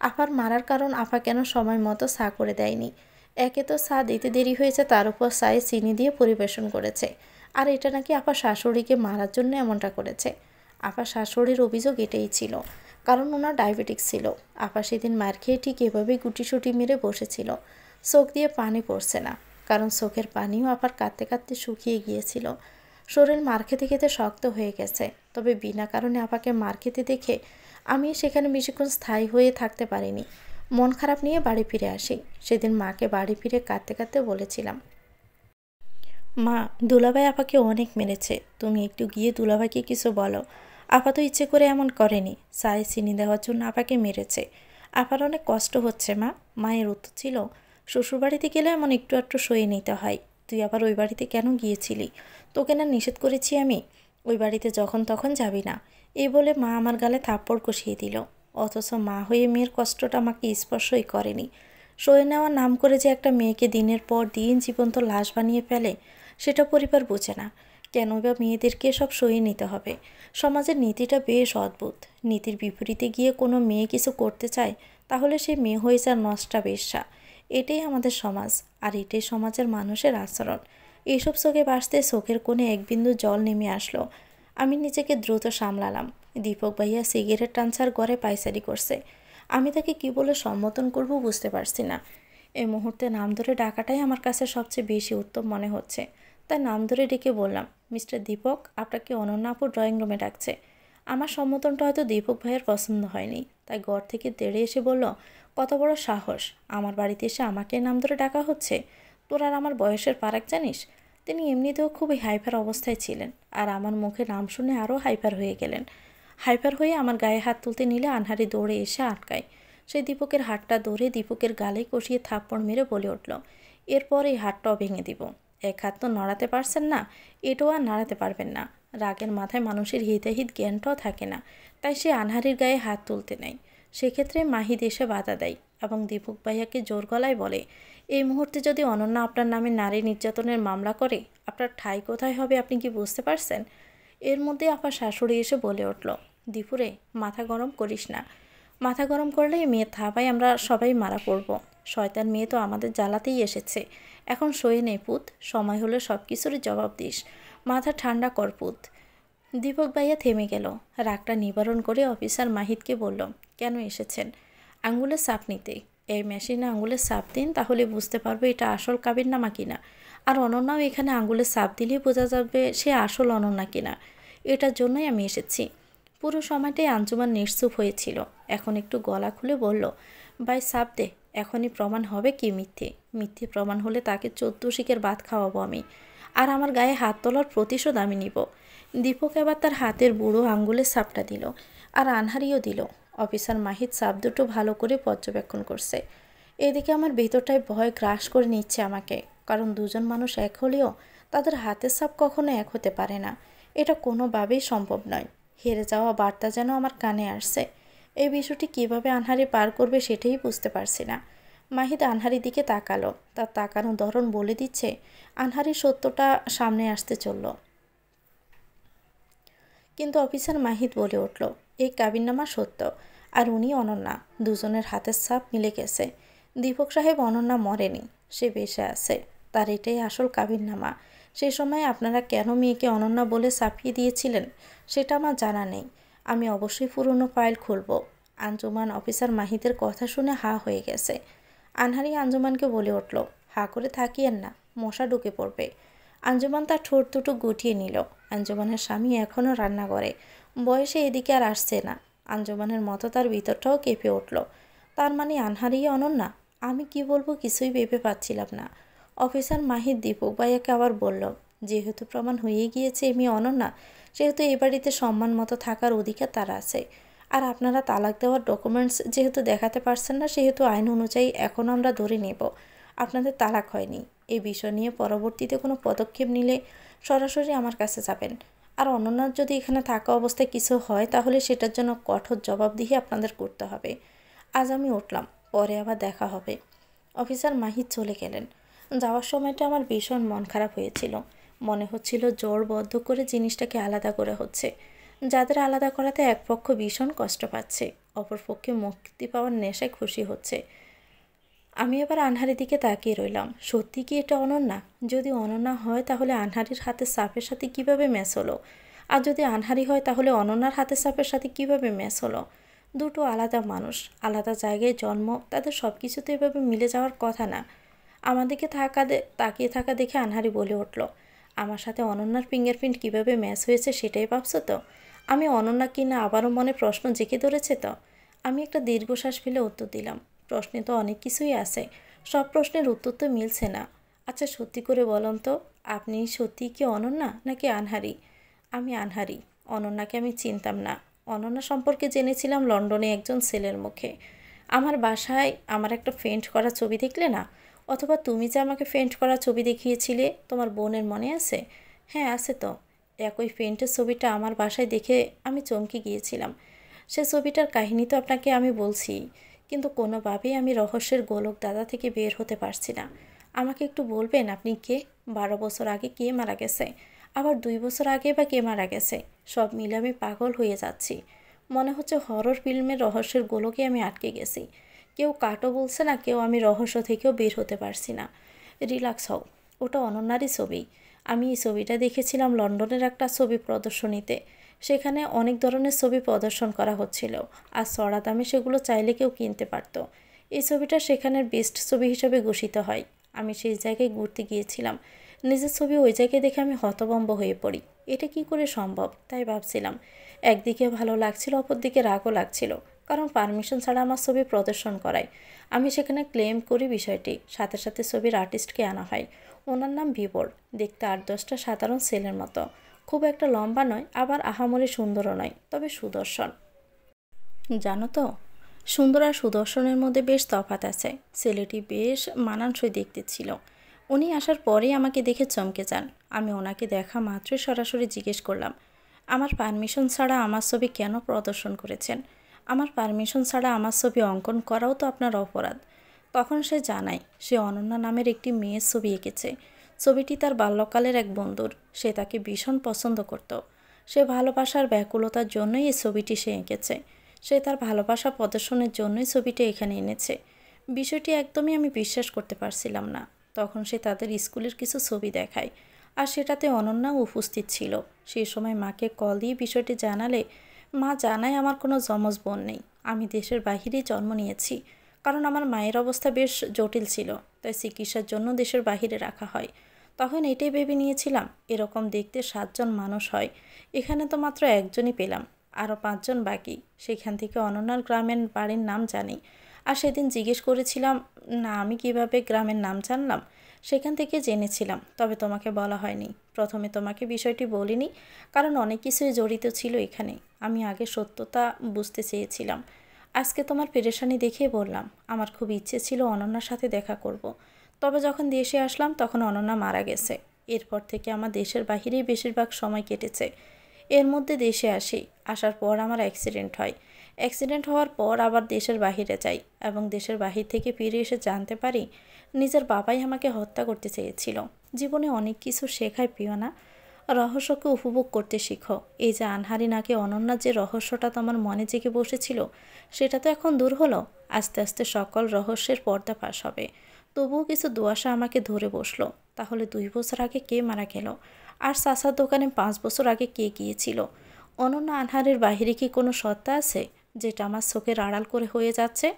Speaker 1: আপার মারার কারণ আপা কেন সময় মতো চা করে দেয়নি। একে তো চা দিতে দেরি হয়েছে, তার উপর চায়ে চিনি দিয়ে পরিবেশন করেছে। আর এটা নাকি আপা শাশুড়িকে মারার জন্য এমনটা করেছে। আপা শাশুড়ির অভিযোগ এটাই ছিল, কারণ ওনার ডায়াবেটিস ছিল। আপা সেদিন মার খেয়ে ঠিক এভাবেই গুটিসুটি মেরে বসেছিল। চোখ দিয়ে পানি পড়ছে না, কারণ চোখের পানিও আপার কাঁদতে কাঁদতে শুকিয়ে গিয়েছিল। শরীর মার খেতে খেতে শক্ত হয়ে গেছে। তবে বিনা কারণে আপাকে মার খেতে দেখে আমি সেখানে বেশিক্ষণ স্থায়ী হয়ে থাকতে পারিনি। মন খারাপ নিয়ে বাড়ি ফিরে আসি। সেদিন মাকে বাড়ি ফিরে কাঁদতে কাঁদতে বলেছিলাম, মা, দুলাভাই আপাকে অনেক মেরেছে, তুমি একটু গিয়ে দুলাভাইকে কিছু বলো। আপা তো ইচ্ছে করে এমন করেনি, চায়ে চিনি দেওয়ার জন্য আপাকে মেরেছে। আপার অনেক কষ্ট হচ্ছে মা। মায়ের উত্তর ছিল, শ্বশুরবাড়িতে গেলে এমন একটু একটু সয়ে নিতে হয়। তুই আবার ওই বাড়িতে কেন গিয়েছিলি? তোকে না নিষেধ করেছি আমি? ওই বাড়িতে যখন তখন যাবি না। এই বলে মা আমার গালে থাপ্পড় কষিয়ে দিল। অথচ মা হয়ে মেয়ের কষ্টটা আমাকে স্পর্শই করেনি। সয়ে নেওয়ার নাম করে যে একটা মেয়েকে দিনের পর দিন জীবন্ত লাশ বানিয়ে ফেলে, সেটা পরিবার বোঝে না। কেন বা মেয়েদেরকে সব সয়ে নিতে হবে? সমাজের নীতিটা বেশ অদ্ভুত। নীতির বিপরীতে গিয়ে কোনো মেয়ে কিছু করতে চায়, তাহলে সে মেয়ে হয়ে যায় নষ্টা বেশ্যা। এটাই আমাদের সমাজ, আর এটাই সমাজের মানুষের আচরণ। এইসব চোখে বাসতে চোখের কোণে এক বিন্দু জল নেমে আসলো। আমি নিজেকে দ্রুত সামলালাম। দীপক ভাইয়া সিগারেট টানছার ঘরে পায়চারি করছে। আমি তাকে কি বলে সম্বোধন করব বুঝতে পারছি না। এই মুহূর্তে নাম ধরে ডাকাটাই আমার কাছে সবচেয়ে বেশি উত্তম মনে হচ্ছে। তাই নাম ধরে ডেকে বললাম, মিস্টার দীপক, আপনাকে অনন্যা আপু ড্রয়িং রুমে ডাকছে। আমার সম্বোধনটা হয়তো দীপক ভাইয়ের পছন্দ হয়নি, তাই ঘর থেকে তেড়ে এসে বলল, কত বড় সাহস, আমার বাড়িতে এসে আমাকে নাম ধরে ডাকা হচ্ছে? তোর আর আমার বয়সের ফারাক জানিস? তিনি এমনিতেও খুবই হাইপার অবস্থায় ছিলেন, আর আমার মুখে নাম শুনে আরও হাইপার হয়ে গেলেন। হাইপার হয়ে আমার গায়ে হাত তুলতে নিলে আনহারি দৌড়ে এসে আটকায়। সেই দীপকের হাতটা ধরে দীপকের গালে কষিয়ে থাপ্পড় মেরে বলে উঠল, এরপর এই হাতটাও ভেঙে দিব। এক হাত তো নড়াতে পারছেন না, এটাও আর নাড়াতে পারবেন না। রাগের মাথায় মানুষের হিতাহিত জ্ঞানটাও থাকে না, তাই সে আনহারির গায়ে হাত তুলতে নেয়। সেক্ষেত্রে মাহিদ এসে বাধা দেয় এবং দীপক ভাইয়াকে জোর গলায় বলে, এই মুহূর্তে যদি অনন্যা আপনার নামে নারী নির্যাতনের মামলা করে, আপনার ঠাঁই কোথায় হবে আপনি কি বুঝতে পারছেন? এর মধ্যে আপনার শাশুড়ি এসে বলে উঠল, দীপুরে, মাথা গরম করিস না। মাথা গরম করলে এই মেয়ে থাবায় আমরা সবাই মারা পড়ব। শয়তান মেয়ে তো আমাদের জ্বালাতেই এসেছে। এখন সয়ে নেই পুত, সময় হলে সব কিছুরই জবাব দিস। মাথা ঠান্ডা কর পুত। দীপক ভাইয়া থেমে গেল। রাগটা নিবারণ করে অফিসার মাহিদকে বলল, কেন এসেছেন? আঙুলের ছাপ নিতে। এই মেশিনে আঙুলের ছাপ দিন, তাহলে বুঝতে পারবে এটা আসল কাবিননামা কিনা। আর অনন্যাও এখানে আঙুলের ছাপ দিলেই বোঝা যাবে সে আসল অনন্যা কিনা। এটার জন্যই আমি এসেছি। পুরো সময়টাই আঞ্জুমান নিশ্চুপ হয়েছিল। এখন একটু গলা খুলে বলল, ভাই ছাপ দে, এখনই প্রমাণ হবে কি মিথ্যে। মিথ্যে প্রমাণ হলে তাকে 14 শিকের ভাত খাওয়াবো আমি, আর আমার গায়ে হাত তোলার প্রতিশোধ আমি নিব। দীপক এবার তার হাতের বুড়ো আঙ্গুলের ছাপটা দিল, আর আনহারিও দিল। অফিসার মাহিদ ছাপ দুটো ভালো করে পর্যবেক্ষণ করছে। এদিকে আমার ভেতরটায় ভয় গ্রাস করে নিচ্ছে আমাকে, কারণ দুজন মানুষ এক হলেও তাদের হাতের ছাপ কখনো এক হতে পারে না। এটা কোনোভাবেই সম্ভব নয়। হেরে যাওয়া বার্তা যেন আমার কানে আসছে। এই বিষয়টি কিভাবে আনহারি পার করবে সেটাই বুঝতে পারছি না। মাহিদ আনহারির দিকে তাকালো। তার তাকানো ধরন বলে দিচ্ছে আনহারির সত্যটা সামনে আসতে চলল। কিন্তু অফিসার মাহিদ বলে উঠল, এই কাবিননামা সত্য, আর উনি অনন্যা। দুজনের হাতের ছাপ মিলে গেছে। দীপক সাহেব অনন্যা মরেনি, সে বেঁচে আছে। তার এটাই আসল কাবিননামা। সেই সময় আপনারা কেন মেয়েকে অনন্যা বলে ছাপিয়ে দিয়েছিলেন সেটা আমার জানা নেই। আমি অবশ্যই পুরনো ফাইল খুলব। আঞ্জুমান অফিসার মাহিদের কথা শুনে হা হয়ে গেছে। আনহারি আঞ্জুমানকে বলে উঠল, হা করে থাকিয়েন না, মশা ঢুকে পড়বে। আঞ্জুমান তার ঠোঁট দুটো গুটিয়ে নিল। আঞ্জুমানের স্বামী এখনও রান্না করে, বয়সে এদিকে আর আসছে না। আঞ্জুমানের মতো তার ভিতরটাও কেঁপে উঠল। তার মানে আনহারি অনন্যা? আমি কি বলবো কিছুই ভেবে পাচ্ছিলাম না। অফিসার মাহিদ দীপক ভাইয়াকে আবার বলল, যেহেতু প্রমাণ হয়ে গিয়েছে মেয়ে অনন্যা, সেহেতু এ বাড়িতে সম্মান মতো থাকার অধিকার তার আছে। আর আপনারা তালাক দেওয়ার ডকুমেন্টস যেহেতু দেখাতে পারছেন না, সেহেতু আইন অনুযায়ী এখন আমরা ধরে নেব আপনাদের তালাক হয়নি। এই বিষয় নিয়ে পরবর্তীতে কোনো পদক্ষেপ নিলে সরাসরি আমার কাছে যাবেন। আর অনন্যার যদি এখানে থাকা অবস্থায় কিছু হয় তাহলে সেটার জন্য কঠোর জবাবদিহি আপনাদের করতে হবে। আজ আমি উঠলাম, পরে আবার দেখা হবে। অফিসার মাহির চলে গেলেন। যাওয়ার সময়টা আমার ভীষণ মন খারাপ হয়েছিল। মনে হচ্ছিল জোরবদ্ধ করে জিনিসটাকে আলাদা করে হচ্ছে। যাদের আলাদা করাতে এক পক্ষ ভীষণ কষ্ট পাচ্ছে, অপর পক্ষে মুক্তি পাওয়ার নেশায় খুশি হচ্ছে। আমি এবার আনহারির দিকে তাকিয়ে রইলাম। সত্যি কি এটা অনন্যা? যদি অনন্যা হয় তাহলে আনহারির হাতের সাপের সাথে কিভাবে ম্যাচ হলো? আর যদি আনহারি হয় তাহলে অনন্যার হাতের সাপের সাথে কিভাবে ম্যাচ হলো? দুটো আলাদা মানুষ, আলাদা জায়গায় জন্ম, তাদের সব কিছুতে এভাবে মিলে যাওয়ার কথা না। আমাদেরকে তাকিয়ে থাকা দেখে আনহারি বলে উঠল, আমার সাথে অনন্যার ফিঙ্গারপ্রিন্ট কিভাবে ম্যাচ হয়েছে সেটাই ভাবছো তো? আমি অনন্যা কিনা আবারও মনে প্রশ্ন জেঁকে ধরেছে তো? আমি একটা দীর্ঘশ্বাস ফেলে উত্তর দিলাম, প্রশ্নে তো অনেক কিছুই আছে, সব প্রশ্নের উত্তর তো মিলছে না। আচ্ছা সত্যি করে বলুন তো, আপনি সত্যিই কি অনন্যা নাকি আনহারি? আমি আনহারি। অনন্যাকে আমি চিনতাম না। অনন্যা সম্পর্কে জেনেছিলাম লন্ডনে একজন ছেলের মুখে। আমার বাসায় আমার একটা ফেন্ট করা ছবি দেখলে না? অথবা তুমি যে আমাকে ফেন্ট করা ছবি দেখিয়েছিলে, তোমার বোনের মনে আছে? হ্যাঁ আছে তো। একই ফেন্টের ছবিটা আমার বাসায় দেখে আমি চমকে গিয়েছিলাম। সে ছবিটার কাহিনী তো আপনাকে আমি বলছি, কিন্তু কোনোভাবেই আমি রহস্যের গোলক দাদা থেকে বের হতে পারছি না। আমাকে একটু বলবেন আপনি কে? 12 বছর আগে কে মারা গেছে? আবার 2 বছর আগে বা কে মারা গেছে? সব মিলে আমি পাগল হয়ে যাচ্ছি। মনে হচ্ছে হরর ফিল্মের রহস্যের গোলকে আমি আটকে গেছি। কেউ কাটও বলছে না, কেউ আমি রহস্য থেকেও বের হতে পারছি না। রিল্যাক্স হও, ওটা অনন্যারই ছবি। আমি এই ছবিটা দেখেছিলাম লন্ডনের একটা ছবি প্রদর্শনীতে। সেখানে অনেক ধরনের ছবি প্রদর্শন করা হচ্ছিল, আর চড়া দামে সেগুলো চাইলে কেউ কিনতে পারতো। এই ছবিটা সেখানের বেস্ট ছবি হিসেবে ঘোষিত হয়। আমি সেই জায়গায় ঘুরতে গিয়েছিলাম। নিজের ছবি ওই জায়গায় দেখে আমি হতভম্ব হয়ে পড়ি। এটা কি করে সম্ভব তাই ভাবছিলাম। একদিকে ভালো লাগছিল, অপরদিকে রাগও লাগছিল, কারণ পারমিশন ছাড়া আমার ছবি প্রদর্শন করায়। আমি সেখানে ক্লেম করি বিষয়টি। সাথে সাথে ছবির আর্টিস্টকে আনা হয়। ওনার নাম বিবর। দেখতে 8-10টা সাধারণ ছেলের মতো। খুব একটা লম্বা নয়, আবার আহামরি সুন্দরও নয়, তবে সুদর্শন। জানো তো, সুন্দর আর সুদর্শনের মধ্যে বেশ তফাৎ আছে। ছেলেটি বেশ মানানসই দেখতে ছিল। উনি আসার পরেই আমাকে দেখে চমকে যান। আমি ওনাকে দেখা মাত্রই সরাসরি জিজ্ঞেস করলাম, আমার পারমিশন ছাড়া আমার ছবি কেন প্রদর্শন করেছেন? আমার পারমিশন ছাড়া আমার ছবি অঙ্কন করাও তো আপনার অপরাধ। তখন সে জানায় সে অনন্যা নামের একটি মেয়ের ছবি এঁকেছে। ছবিটি তার বাল্যকালের এক বন্ধুর। সে তাকে ভীষণ পছন্দ করত। সে ভালোবাসার ব্যাকুলতার জন্যই এই ছবিটি সে এঁকেছে। সে তার ভালোবাসা প্রদর্শনের জন্যই ছবিটি এখানে এনেছে। বিষয়টি একদমই আমি বিশ্বাস করতে পারছিলাম না। তখন সে তাদের স্কুলের কিছু ছবি দেখায়, আর সেটাতে অনন্যাও উপস্থিত ছিল। সেই সময় মাকে কল দিয়ে বিষয়টি জানালে মা জানায় আমার কোনো যমজ বোন নেই। আমি দেশের বাহিরেই জন্ম নিয়েছি, কারণ আমার মায়ের অবস্থা বেশ জটিল ছিল, তাই চিকিৎসার জন্য দেশের বাহিরে রাখা হয়। তখন এটাই ভেবে নিয়েছিলাম এরকম দেখতে 7জন মানুষ হয়, এখানে তো মাত্র একজনই পেলাম, আরও 5জন বাকি। সেখান থেকে অনন্যার গ্রামের বাড়ির নাম জানি। আর সেদিন জিজ্ঞেস করেছিলাম না, আমি কিভাবে গ্রামের নাম জানলাম? সেখান থেকে জেনেছিলাম, তবে তোমাকে বলা হয়নি। প্রথমে তোমাকে বিষয়টি বলিনি, কারণ অনেক কিছুই জড়িত ছিল এখানে। আমি আগে সত্যতা বুঝতে চেয়েছিলাম। আজকে তোমার পেরেশানি দেখেই বললাম। আমার খুব ইচ্ছে ছিল অনন্যার সাথে দেখা করব। তবে যখন দেশে আসলাম তখন অনন্যা মারা গেছে। এরপর থেকে আমার দেশের বাহিরেই বেশিরভাগ সময় কেটেছে। এর মধ্যে দেশে আসি। আসার পর আমার অ্যাক্সিডেন্ট হয়। অ্যাক্সিডেন্ট হওয়ার পর আবার দেশের বাহিরে যাই, এবং দেশের বাহির থেকে ফিরে এসে জানতে পারি নিজের বাবাই আমাকে হত্যা করতে চেয়েছিল। জীবনে অনেক কিছু শেখায় পিওনা। রহস্যকে উপভোগ করতে শিখো। এই যে আনহারি নাকি অনন্যার যে রহস্যটা তোমার মনে জেগে বসেছিল, সেটা তো এখন দূর হলো। আস্তে আস্তে সকল রহস্যের পর্দা ফাঁস হবে। তবুও কিছু দুয়াশা আমাকে ধরে বসলো। তাহলে 2 বছর আগে কে মারা গেল? আর চাচার দোকানে 5 বছর আগে কে গিয়েছিল? অনন্যা আনহারের বাহিরে কি কোনো সত্তা আছে, যেটা আমার চোখের আড়াল করে হয়ে যাচ্ছে?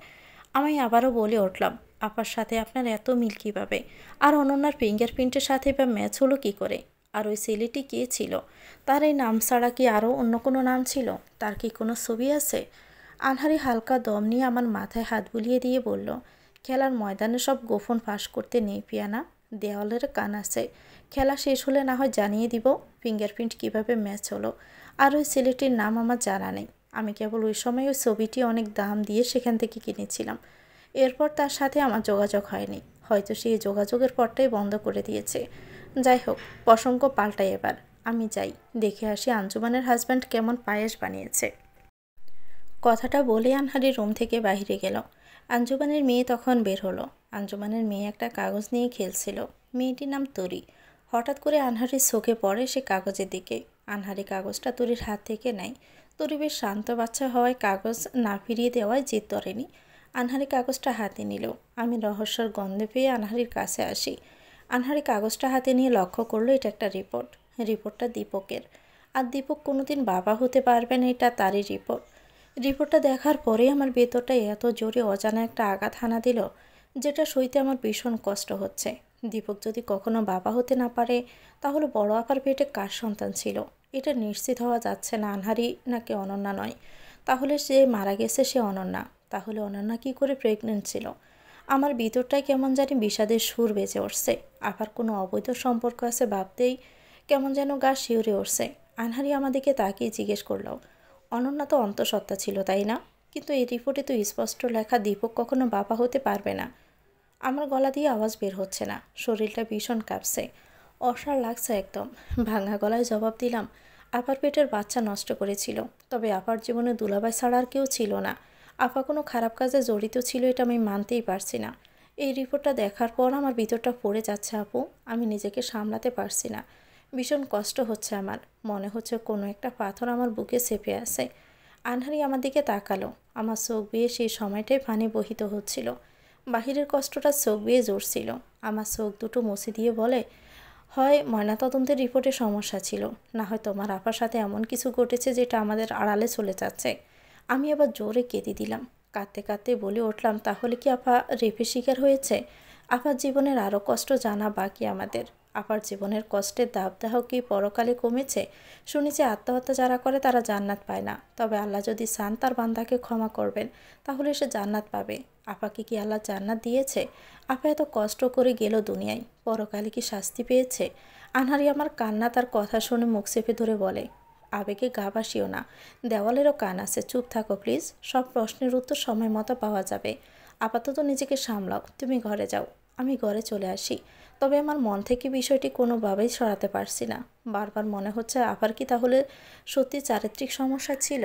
Speaker 1: আমি আবারও বলে উঠলাম, আপার সাথে আপনার এত মিল কীভাবে? আর অনন্যার ফিঙ্গারপ্রিন্টের সাথে বা ম্যাচ হলো কী করে? আর ওই ছেলেটি কে ছিল? তার এই নাম ছাড়া কি আরও অন্য কোনো নাম ছিল? তার কি কোনো ছবি আছে? আনহারি হালকা দম নিয়ে আমার মাথায় হাত বুলিয়ে দিয়ে বলল, খেলার ময়দানে সব গোপন ফাঁস করতে নেই পিয়ানা। দেওয়ালের কান আছে। খেলা শেষ হলে না হয় জানিয়ে দিব ফিঙ্গারপ্রিন্ট কিভাবে ম্যাচ হলো। আর ওই ছেলেটির নাম আমার জানা নেই। আমি কেবল ওই সময় ওই ছবিটি অনেক দাম দিয়ে সেখান থেকে কিনেছিলাম। এরপর তার সাথে আমার যোগাযোগ হয়নি। হয়তো সেই যোগাযোগের পরটাই বন্ধ করে দিয়েছে। যাই হোক, প্রসঙ্গ পাল্টাই এবার। আমি যাই, দেখে আসি আঞ্জুমানের হাজব্যান্ড কেমন পায়েস বানিয়েছে। কথাটা বলে আনহারি রুম থেকে বাইরে গেল। আঞ্জুমানের মেয়ে তখন বের হলো। আঞ্জুমানের মেয়ে একটা কাগজ নিয়ে খেলছিল। মেয়েটির নাম তরি। হঠাৎ করে আনহারির চোখে পড়ে সে কাগজের দিকে। আনহারি কাগজটা তরির হাত থেকে নেয়। তরি বেশ শান্ত বাচ্চা হওয়ায় কাগজ না ফিরিয়ে দেওয়ায় জিদ ধরেনি। আনহারি কাগজটা হাতে নিল। আমি রহস্যের গন্ধে পেয়ে আনহারির কাছে আসি। আনহারি কাগজটা হাতে নিয়ে লক্ষ্য করলো এটা একটা রিপোর্ট। রিপোর্টটা দীপকের। আর দীপক কোনোদিন বাবা হতে পারবে না, এটা তারই রিপোর্ট। রিপোর্টটা দেখার পরেই আমার ভেতরটা এত জোরে অজানা একটা আঘাত হানা দিল, যেটা সইতে আমার ভীষণ কষ্ট হচ্ছে। দীপক যদি কখনো বাবা হতে না পারে, তাহলে বড় আপার পেটে কার সন্তান ছিল এটা নিশ্চিত হওয়া যাচ্ছে না আনহারি নাকি অনন্যা নয়। তাহলে সে মারা গেছে, সে অনন্যা। তাহলে অনন্যা কী করে প্রেগনেন্ট ছিল? আমার ভিতরটায় কেমন জানি বিষাদের সুর বেজে উঠছে। আবার কোনো অবৈধ সম্পর্ক আছে ভাবতেই কেমন যেন গা শিউরে উঠছে। আনহারি আমাদেরকে তাকিয়ে জিজ্ঞেস করলো, অনন্যা তো অন্তঃসত্ত্বা ছিল, তাই না? কিন্তু এই রিপোর্টে তো স্পষ্ট লেখা দীপক কখনো বাবা হতে পারবে না। আমার গলা দিয়ে আওয়াজ বের হচ্ছে না, শরীরটা ভীষণ কাঁপছে, অসাড় লাগছে একদম। ভাঙা গলায় জবাব দিলাম, আপার পেটের বাচ্চা নষ্ট করেছিল, তবে আপার জীবনে দুলাভাই ছাড়া আর কেউ ছিল না। আপা কোনো খারাপ কাজে জড়িত ছিল এটা আমি মানতেই পারছি না। এই রিপোর্টটা দেখার পর আমার ভিতরটা পড়ে যাচ্ছে আপু, আমি নিজেকে সামলাতে পারছি না। ভীষণ কষ্ট হচ্ছে আমার, মনে হচ্ছে কোনো একটা পাথর আমার বুকে চেপে আছে। আনহারি আমার দিকে তাকালো। আমার চোখ বেয়ে সেই সময়টাই পানি বহিত হচ্ছিল। বাহিরের কষ্টটা চোখ বেয়ে জড়ছিল। আমার চোখ দুটো মুছে দিয়ে বলে, হয় ময়নাতদন্তের রিপোর্টে সমস্যা ছিল, না হয় তোমার আপার সাথে এমন কিছু ঘটেছে যেটা আমাদের আড়ালে চলে যাচ্ছে। আমি আবার জোরে কেঁদে দিলাম। কাঁদতে কাঁদতে বলে উঠলাম, তাহলে কি আপা রেপের শিকার হয়েছে? আপার জীবনের আরও কষ্ট জানা বাকি আমাদের। আপার জীবনের কষ্টের দাবদাহ কি পরকালে কমেছে? শুনেছি আত্মহত্যা যারা করে তারা জান্নাত পায় না, তবে আল্লাহ যদি চান তার বান্দাকে ক্ষমা করবেন, তাহলে সে জান্নাত পাবে। আপাকে কি আল্লাহ জান্নাত দিয়েছে? আপা এত কষ্ট করে গেল দুনিয়ায়, পরকালে কি শাস্তি পেয়েছে? আনহারি আমার কান্না তার কথা শুনে মুখ চেপে ধরে বলে, আবেগে গা ভাসিও না, দেওয়ালেরও কান আছে, চুপ থাকো প্লিজ, সব প্রশ্নের উত্তর সময় মতো পাওয়া যাবে। আপাতত নিজেকে সামলাও, তুমি ঘরে যাও। আমি ঘরে চলে আসি, তবে আমার মন থেকে বিষয়টি কোনোভাবেই সরাতে পারছি না। বারবার মনে হচ্ছে আবার কি তাহলে সত্যি চারিত্রিক সমস্যা ছিল?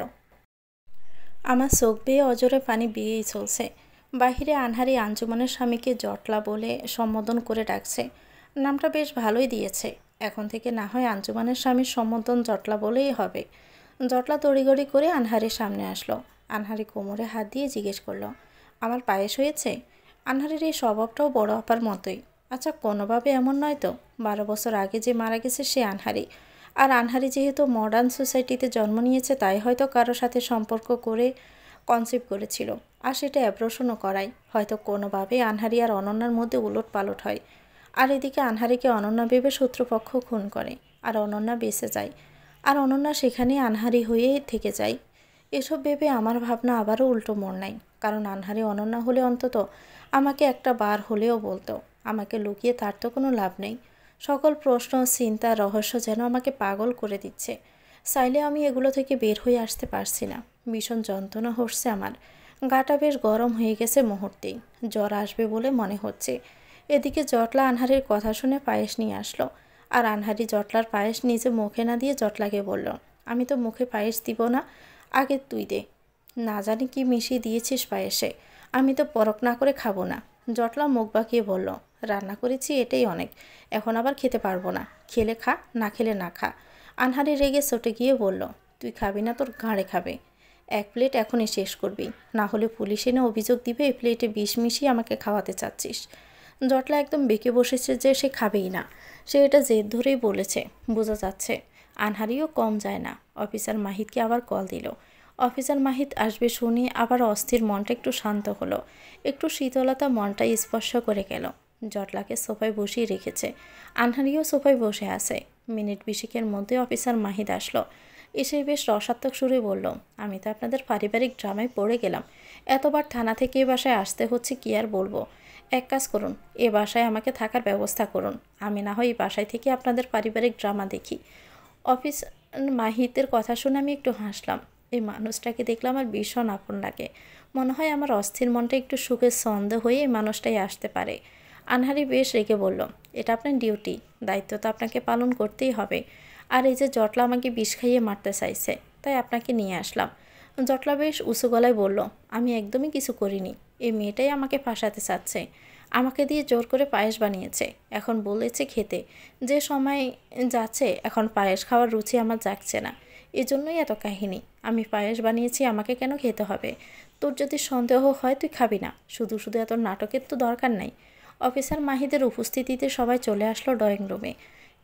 Speaker 1: আমার চোখ বেয়ে অজরে পানি বেয়েই চলছে। বাহিরে আনহারি আঞ্জুমানের স্বামীকে জটলা বলে সম্বোধন করে ডাকছে। নামটা বেশ ভালোই দিয়েছে। এখন থেকে না হয় আঞ্জুমানের স্বামীর সম্বোধন জটলা বলেই হবে। জটলা তড়িগড়ি করে আনহারির সামনে আসলো। আনহারি কোমরে হাত দিয়ে জিজ্ঞেস করলো, আমার পায়েস হয়েছে? আনহারির এই স্বভাবটাও বড় আপার মতোই। আচ্ছা, কোনোভাবে এমন নয় তো 12 বছর আগে যে মারা গেছে সে আনহারি? আর আনহারি যেহেতু মডার্ন সোসাইটিতে জন্ম নিয়েছে, তাই হয়তো কারোর সাথে সম্পর্ক করে কনসিভ করেছিল, আর সেটা অ্যাব্রশনও করায়। হয়তো কোনোভাবে আনহারি আর অনন্যার মধ্যে উলট পালট হয়। আর এদিকে আনহারিকে অনন্যা ভেবে শত্রুপক্ষ খুন করে, আর অনন্যা বেঁচে যায়, আর অনন্যা সেখানে আনহারি হয়ে থেকে যায়। এসব ভেবে আমার ভাবনা আবারও উল্টো মোড় নেয়। কারণ আনহারি অনন্যা হলে অন্তত আমাকে একটা বার হলেও বলতো। আমাকে লুকিয়ে তার তো কোনো লাভ নেই। সকল প্রশ্ন, চিন্তা, রহস্য যেন আমাকে পাগল করে দিচ্ছে। চাইলে আমি এগুলো থেকে বের হয়ে আসতে পারছি না। ভীষণ যন্ত্রণা হচ্ছে আমার। গাটা বেশ গরম হয়ে গেছে মুহূর্তেই। জ্বর আসবে বলে মনে হচ্ছে। এদিকে জটলা আনহারির কথা শুনে পায়েস নিয়ে আসলো। আর আনহারি জটলার পায়েস নিজে মুখে না দিয়ে জটলাকে বলল, আমি তো মুখে পায়েস দিব না, আগে তুই দে। না জানি কি মিশিয়ে দিয়েছিস পায়েসে, আমি তো পরখ না করে খাবো না। জটলা মুখ বাঁকিয়ে বলল, রান্না করেছি এটাই অনেক, এখন আবার খেতে পারবো না। খেলে খা, না খেলে না খা। আনহারি রেগে চটে গিয়ে বলল, তুই খাবি না, তোর ঘাড়ে খাবে। এক প্লেট এখনই শেষ করবি, না হলে পুলিশ এনে অভিযোগ দিবে এই প্লেটে বিষ মিশিয়ে আমাকে খাওয়াতে চাচ্ছিস। জটলা একদম বেঁকে বসেছে যে সে খাবেই না। সে এটা জেদ ধরেই বলেছে, বোঝা যাচ্ছে। আনহারিও কম যায় না। অফিসার মাহিতকে আবার কল দিল। অফিসার মাহিত আসবে শুনে আবার অস্থির মনটা একটু শান্ত হলো। একটু শীতলতা মনটা স্পর্শ করে গেল। জটলাকে সোফায় বসিয়ে রেখেছে। আনহারিও সোফায় বসে আছে। মিনিট 20 মধ্যে অফিসার মাহিত আসলো। এসে বেশ রসাত্মক সুরে বলল, আমি তো আপনাদের পারিবারিক ড্রামায় পড়ে গেলাম। এতবার থানা থেকে এ বাসায় আসতে হচ্ছে, কি আর বলবো। এক কাজ করুন, এ বাসায় আমাকে থাকার ব্যবস্থা করুন। আমি না হয় এই বাসায় থেকে আপনাদের পারিবারিক ড্রামা দেখি। অফিস মাহিতের কথা শুনে আমি একটু হাসলাম। এই মানুষটাকে দেখলে আমার ভীষণ আপন লাগে। মনে হয় আমার অস্থির মনটা একটু সুখের ছন্দ হয়ে এই মানুষটাই আসতে পারে। আনহারি বেশ রেগে বলল, এটা আপনার ডিউটি, দায়িত্ব তো আপনাকে পালন করতেই হবে। আর এই যে জটলা আমাকে বিষ খাইয়ে মারতে চাইছে, তাই আপনাকে নিয়ে আসলাম। জটলা বেশ উঁচু গলায় বলল, আমি একদমই কিছু করিনি। এই মেয়েটাই আমাকে ফাঁসাতে চাচ্ছে। আমাকে দিয়ে জোর করে পায়েস বানিয়েছে, এখন বলেছে খেতে। যে সময় যাচ্ছে এখন পায়েস খাওয়ার রুচি আমার জাগছে না, এজন্যই এত কাহিনী। আমি পায়েস বানিয়েছি, আমাকে কেন খেতে হবে? তোর যদি সন্দেহ হয় তুই খাবি না, শুধু শুধু এত নাটকের তো দরকার নাই। অফিসার মাহিদের উপস্থিতিতে সবাই চলে আসলো ড্রয়িং রুমে।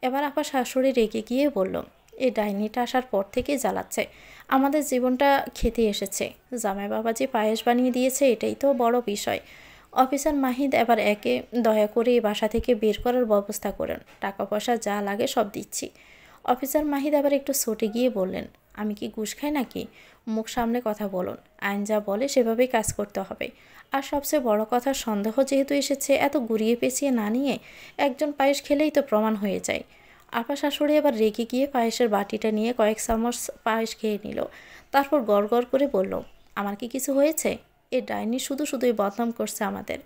Speaker 1: এবার আপা শাশুড়ি রেগে গিয়ে বলল, এই ডাইনিটা আসার পর থেকেই জ্বালাচ্ছে, আমাদের জীবনটা খেতে এসেছে। জামাই বাবা যে পায়েস বানিয়ে দিয়েছে এটাই তো বড় বিষয়। অফিসার মাহিদ এবার একে দয়া করে এই বাসা থেকে বের করার ব্যবস্থা করেন, টাকা পয়সা যা লাগে সব দিচ্ছি। অফিসার মাহিদ আবার একটু সটে গিয়ে বললেন, আমি কি ঘুষ খাই নাকি? মুখ সামলে কথা বলুন, আইন যা বলে সেভাবেই কাজ করতে হবে। আর সবচেয়ে বড় কথা, সন্দেহ যেহেতু এসেছে, এত গুড়িয়ে পেঁচিয়ে না নিয়ে একজন পায়েস খেলেই তো প্রমাণ হয়ে যায়। আপা শাশুড়ি আবার রেগে গিয়ে পায়েসের বাটিটা নিয়ে কয়েক চামচ পায়েস খেয়ে নিল। তারপর গড় গড় করে বলল, আমার কি কিছু হয়েছে? এ ডাইনি শুধু শুধুই বদনাম করছে আমাদের।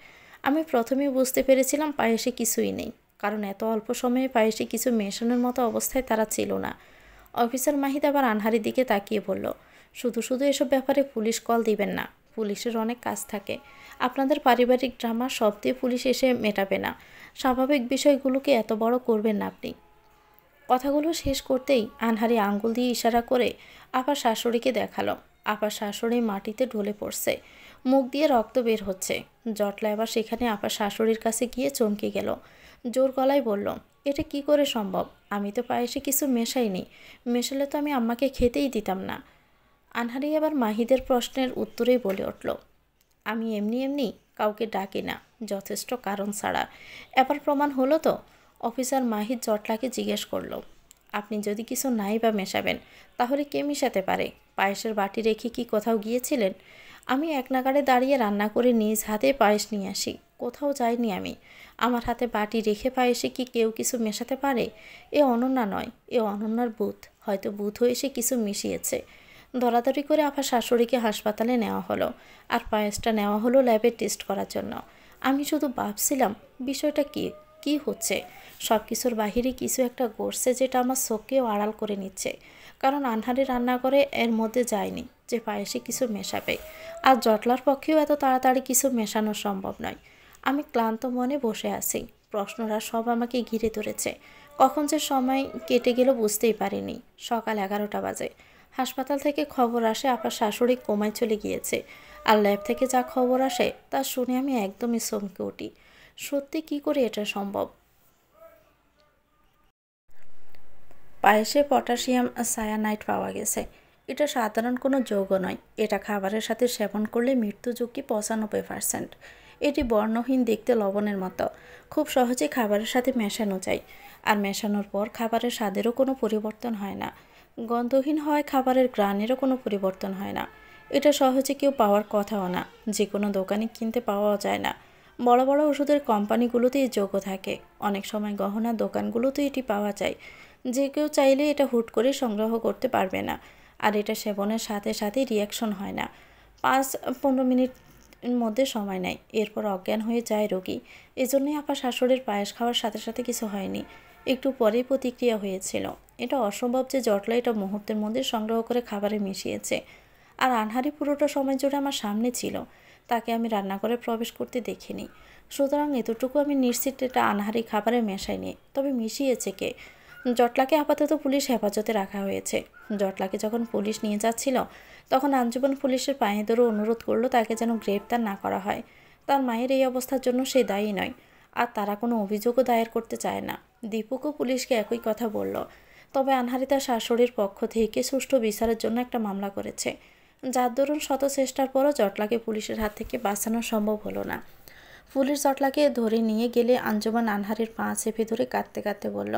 Speaker 1: আমি প্রথমেই বুঝতে পেরেছিলাম পায়েসে কিছুই নেই, কারণ এত অল্প সময়ে পায়েসে কিছু মেশানোর মতো অবস্থায় তারা ছিল না। অফিসার মাহিদ আবার আনহারির দিকে তাকিয়ে বলল, শুধু শুধু এসব ব্যাপারে পুলিশ কল দিবেন না, পুলিশের অনেক কাজ থাকে। আপনাদের পারিবারিক ড্রামা সব দিয়ে পুলিশ এসে মেটাবে না। স্বাভাবিক বিষয়গুলোকে এত বড় করবেন না আপনি। কথাগুলো শেষ করতেই আনহারি আঙ্গুল দিয়ে ইশারা করে আপার শাশুড়িকে দেখালো। আপার শাশুড়ি মাটিতে ঢলে পড়ছে, মুখ দিয়ে রক্ত বের হচ্ছে। জটলা এবার সেখানে আপার শাশুড়ির কাছে গিয়ে চমকে গেল, জোর গলায় বলল, এটা কি করে সম্ভব? আমি তো পায়েসে কিছু মেশাইনি, মেশালে তো আমি আম্মাকে খেতেই দিতাম না। আনহারি আবার মাহিদের প্রশ্নের উত্তরেই বলে উঠল, আমি এমনি এমনি কাউকে ডাকি না, যথেষ্ট কারণ ছাড়া। এবার প্রমাণ হলো তো? অফিসার মাহিদ জটলাকে জিজ্ঞেস করলো, আপনি যদি কিছু নাই বা মেশাবেন, তাহলে কে মেশাতে পারে? পায়েসের বাটি রেখে কি কোথাও গিয়েছিলেন? আমি এক নাগাড়ে দাঁড়িয়ে রান্না করে নিজ হাতে পায়েস নিয়ে আসি, কোথাও যাইনি আমি। আমার হাতে বাটি রেখে পায়েসে কি কেউ কিছু মেশাতে পারে? এ অনন্যা নয়, এ অনন্যার ভূত। হয়তো ভূত হয়ে সে কিছু মিশিয়েছে। দরাদরি করে আবার শাশুড়িকে হাসপাতালে নেওয়া হলো, আর পায়েসটা নেওয়া হলো ল্যাবে টেস্ট করার জন্য। আমি শুধু ভাবছিলাম বিষয়টা কি হচ্ছে। সব কিছুর বাহিরে কিছু একটা ঘটছে যেটা আমার চোখকেও আড়াল করে নিচ্ছে। কারণ আনহারি রান্না করে এর মধ্যে যায়নি যে পায়েসে কিছু মেশাবে, আর জটলার পক্ষেও এত তাড়াতাড়ি কিছু মেশানো সম্ভব নয়। আমি ক্লান্ত মনে বসে আছি, প্রশ্নরা সব আমাকে ঘিরে ধরেছে। কখন যে সময় কেটে গেল বুঝতেই পারিনি। সকাল 11টা বাজে। হাসপাতাল থেকে খবর আসে আপার শাশুড়ি কোমায় চলে গিয়েছে। আর ল্যাব থেকে যা খবর আসে তা শুনে আমি একদমই চমকে উঠি। সত্যি কি করে এটা সম্ভব? পায়েসে পটাশিয়াম সায়ানাইড পাওয়া গেছে। এটা সাধারণ কোনো যৌগ নয়, এটা খাবারের সাথে সেবন করলে মৃত্যু ঝুঁকি 95%। এটি বর্ণহীন, দেখতে লবণের মতো, খুব সহজে খাবারের সাথে মেশানো যায়। আর মেশানোর পর খাবারের স্বাদেরও কোনো পরিবর্তন হয় না, গন্ধহীন হয়, খাবারের ঘ্রাণেরও কোনো পরিবর্তন হয় না। এটা সহজে কেউ পাওয়ার কথাও না, যে কোনো দোকানে কিনতে পাওয়াও যায় না। বড় বড় ওষুধের কোম্পানিগুলোতে এই যৌগ থাকে, অনেক সময় গহনার দোকানগুলোতে এটি পাওয়া যায়। যে কেউ চাইলে এটা হুট করে সংগ্রহ করতে পারবে না। আর এটা সেবনের সাথে সাথে রিয়াকশন হয় না, 5-15 মিনিট মধ্যে সময় নেয়, এরপর অজ্ঞান হয়ে যায় রোগী। এজন্যই আপা শাশুড়ির পায়েস খাওয়ার সাথে সাথে কিছু হয়নি, একটু পরেই প্রতিক্রিয়া হয়েছিল। এটা অসম্ভব যে জটলা এটা মুহূর্তের মধ্যে সংগ্রহ করে খাবারে মিশিয়েছে। আর আনহারি পুরোটা সময় জুড়ে আমার সামনে ছিল, তাকে আমি রান্না করে প্রবেশ করতে দেখিনি। সুতরাং এতটুকু আমি নিশ্চিত এটা আনহারি খাবারে মেশায়নি। তবে মিশিয়েছে কে? জটলাকে আপাতত পুলিশ হেফাজতে রাখা হয়েছে। জটলাকে যখন পুলিশ নিয়ে যাচ্ছিল তখন আঞ্জুমান পুলিশের পায়ে ধরে অনুরোধ করলো তাকে যেন গ্রেপ্তার না করা হয়। তার মায়ের এই অবস্থার জন্য সে দায়ী নয়, আর তারা কোনো অভিযোগও দায়ের করতে চায় না। দীপকও পুলিশকে একই কথা বলল। তবে আনহারি তার শাশুড়ির পক্ষ থেকে সুষ্ঠু বিচারের জন্য একটা মামলা করেছে, যার দরুন শত চেষ্টার পরও জটলাকে পুলিশের হাত থেকে বাঁচানো সম্ভব হলো না। পুলিশ জটলাকে ধরে নিয়ে গেলে আঞ্জুমান আনহারির পা চেপে ধরে কাঁদতে কাঁদতে বলল,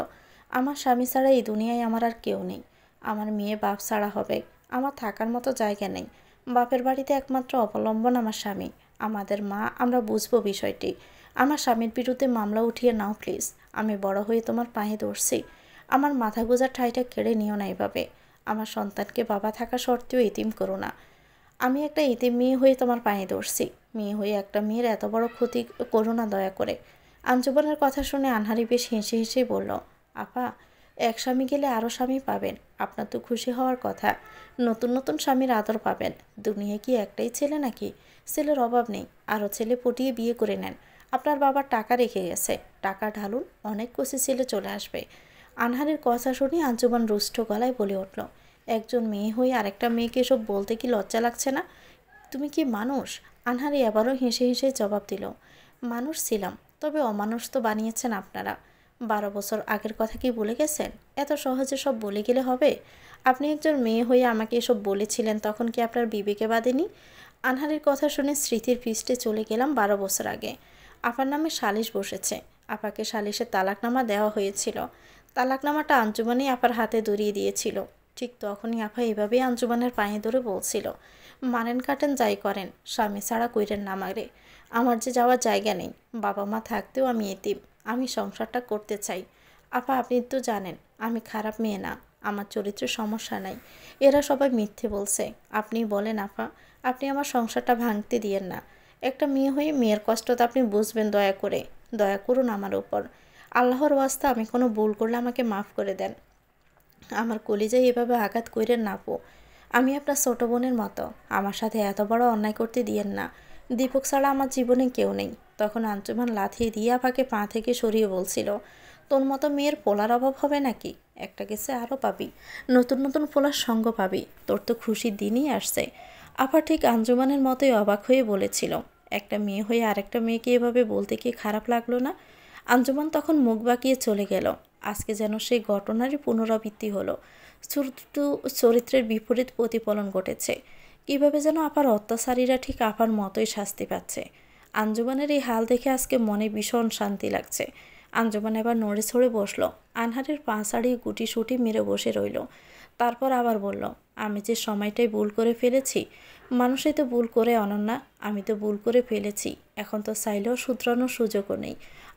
Speaker 1: আমার স্বামী ছাড়া এই দুনিয়ায় আমার আর কেউ নেই। আমার মেয়ে বাপ ছাড়া হবে, আমার থাকার মতো জায়গা নেই। বাপের বাড়িতে একমাত্র অবলম্বন আমার স্বামী, আমাদের মা, আমরা বুঝবো বিষয়টি। আমার স্বামীর বিরুদ্ধে মামলা উঠিয়ে নাও প্লিজ। আমি বড় হয়ে তোমার পায়ে ধরছি, আমার মাথা গোজার ঠাইটা কেড়ে নিও না এভাবে। আমার সন্তানকে বাবা থাকা সত্ত্বেও এতিম করো না। আমি একটা এতিম মেয়ে হয়ে তোমার পায়ে ধরছি, মেয়ে হয়ে একটা মেয়ের এত বড় ক্ষতি করো না দয়া করে। আঞ্জুমানের কথা শুনে আনহারি বেশ হেসে হেসে বলল, আপা, এক স্বামী গেলে আরও স্বামী পাবেন, আপনার তো খুশি হওয়ার কথা। নতুন নতুন স্বামীর আদর পাবেন। দুনিয়ায় কি একটাই ছেলে নাকি? ছেলের অভাব নেই, আরও ছেলে পটিয়ে বিয়ে করে নেন। আপনার বাবার টাকা রেখে গেছে, টাকা ঢালুন, অনেক কচি ছেলে চলে আসবে। আনহারের কথা শুনে আঞ্জুমান রুষ্ট গলায় বলে উঠল, একজন মেয়ে হয়ে আরেকটা মেয়েকে এসব বলতে কি লজ্জা লাগছে না? তুমি কি মানুষ? আনহারি আবারও হেসে হেসে জবাব দিল, মানুষ ছিলাম, তবে অমানুষ তো বানিয়েছেন আপনারা। 12 বছর আগের কথা কি ভুলে গেছেন? এত সহজে সব বলে গেলে হবে? আপনি একজন মেয়ে হয়ে আমাকে এসব বলেছিলেন, তখন কি আপনার বিবেকে বাঁধেনি? আনহারের কথা শুনে স্মৃতির পৃষ্ঠে চলে গেলাম 12 বছর আগে। আপার নামে সালিশ বসেছে, আপাকে সালিশে তালাকনামা দেওয়া হয়েছিল। তালাকনামাটা আঞ্জুমানই আপার হাতে ধরিয়ে দিয়েছিল। ঠিক তখনই আপা এভাবেই আঞ্জুমানের পায়ে ধরে বলছিল, মানেন কাটেন যাই করেন, স্বামী ছাড়া কইরেন না আমারে। আমার যে যাওয়ার জায়গা নেই, বাবা মা থাকতেও আমি এতিম, আমি সংসারটা করতে চাই। আপা আপনি তো জানেন আমি খারাপ মেয়ে না, আমার চরিত্রের সমস্যা নাই। এরা সবাই মিথ্যে বলছে। আপনি বলেন আপা, আপনি আমার সংসারটা ভাঙতে দিয়েন না। একটা মেয়ে হয়ে মেয়ের কষ্ট তো আপনি বুঝবেন, দয়া করে দয়া করুন আমার উপর। আল্লাহর ওয়াস্তে আমি কোনো ভুল করলে আমাকে মাফ করে দেন। আমার কলিজায় এভাবে আঘাত কইরেন না আপু। আমি আপনার ছোট বোনের মতো, আমার সাথে এত বড় অন্যায় করতে দিয়েন না। দীপক ছাড়া আমার জীবনে কেউ নেই। তখন আঞ্জুমান লাথি দিয়ে আপাকে পা থেকে সরিয়ে বলছিল, তোর মতো মেয়ের পোলার অভাব হবে নাকি? একটা গেছে আরও পাবি, নতুন নতুন পোলার সঙ্গ পাবি, তোর তো খুশির দিনই আসছে। আপা ঠিক আঞ্জুমানের মতোই অবাক হয়ে বলেছিল, একটা মেয়ে হয়ে আরেকটা মেয়েকে এভাবে বলতে কি খারাপ লাগলো না? আঞ্জুমান তখন মুখ বাঁকিয়ে চলে গেল। আজকে যেন সেই ঘটনারই পুনরাবৃত্তি হলো। শুধু চরিত্রের বিপরীত প্রতিফলন ঘটেছে। কীভাবে যেন আপার অত্যাচারীরা ঠিক আপার মতোই শাস্তি পাচ্ছে। আঞ্জুমানের এই হাল দেখে আজকে মনে ভীষণ শান্তি লাগছে। আঞ্জুমান এবার নড়ে ছড়ে বসলো, আনহারের পা ছাড়িয়ে গুটি সুটি মেরে বসে রইল। তারপর আবার বলল, আমি যে সময়টাই ভুল করে ফেলেছি। মানুষই তো ভুল করে অনন্যা, আমি তো ভুল করে ফেলেছি, এখন তো চাইলেও শুধরানোর সুযোগও নেই।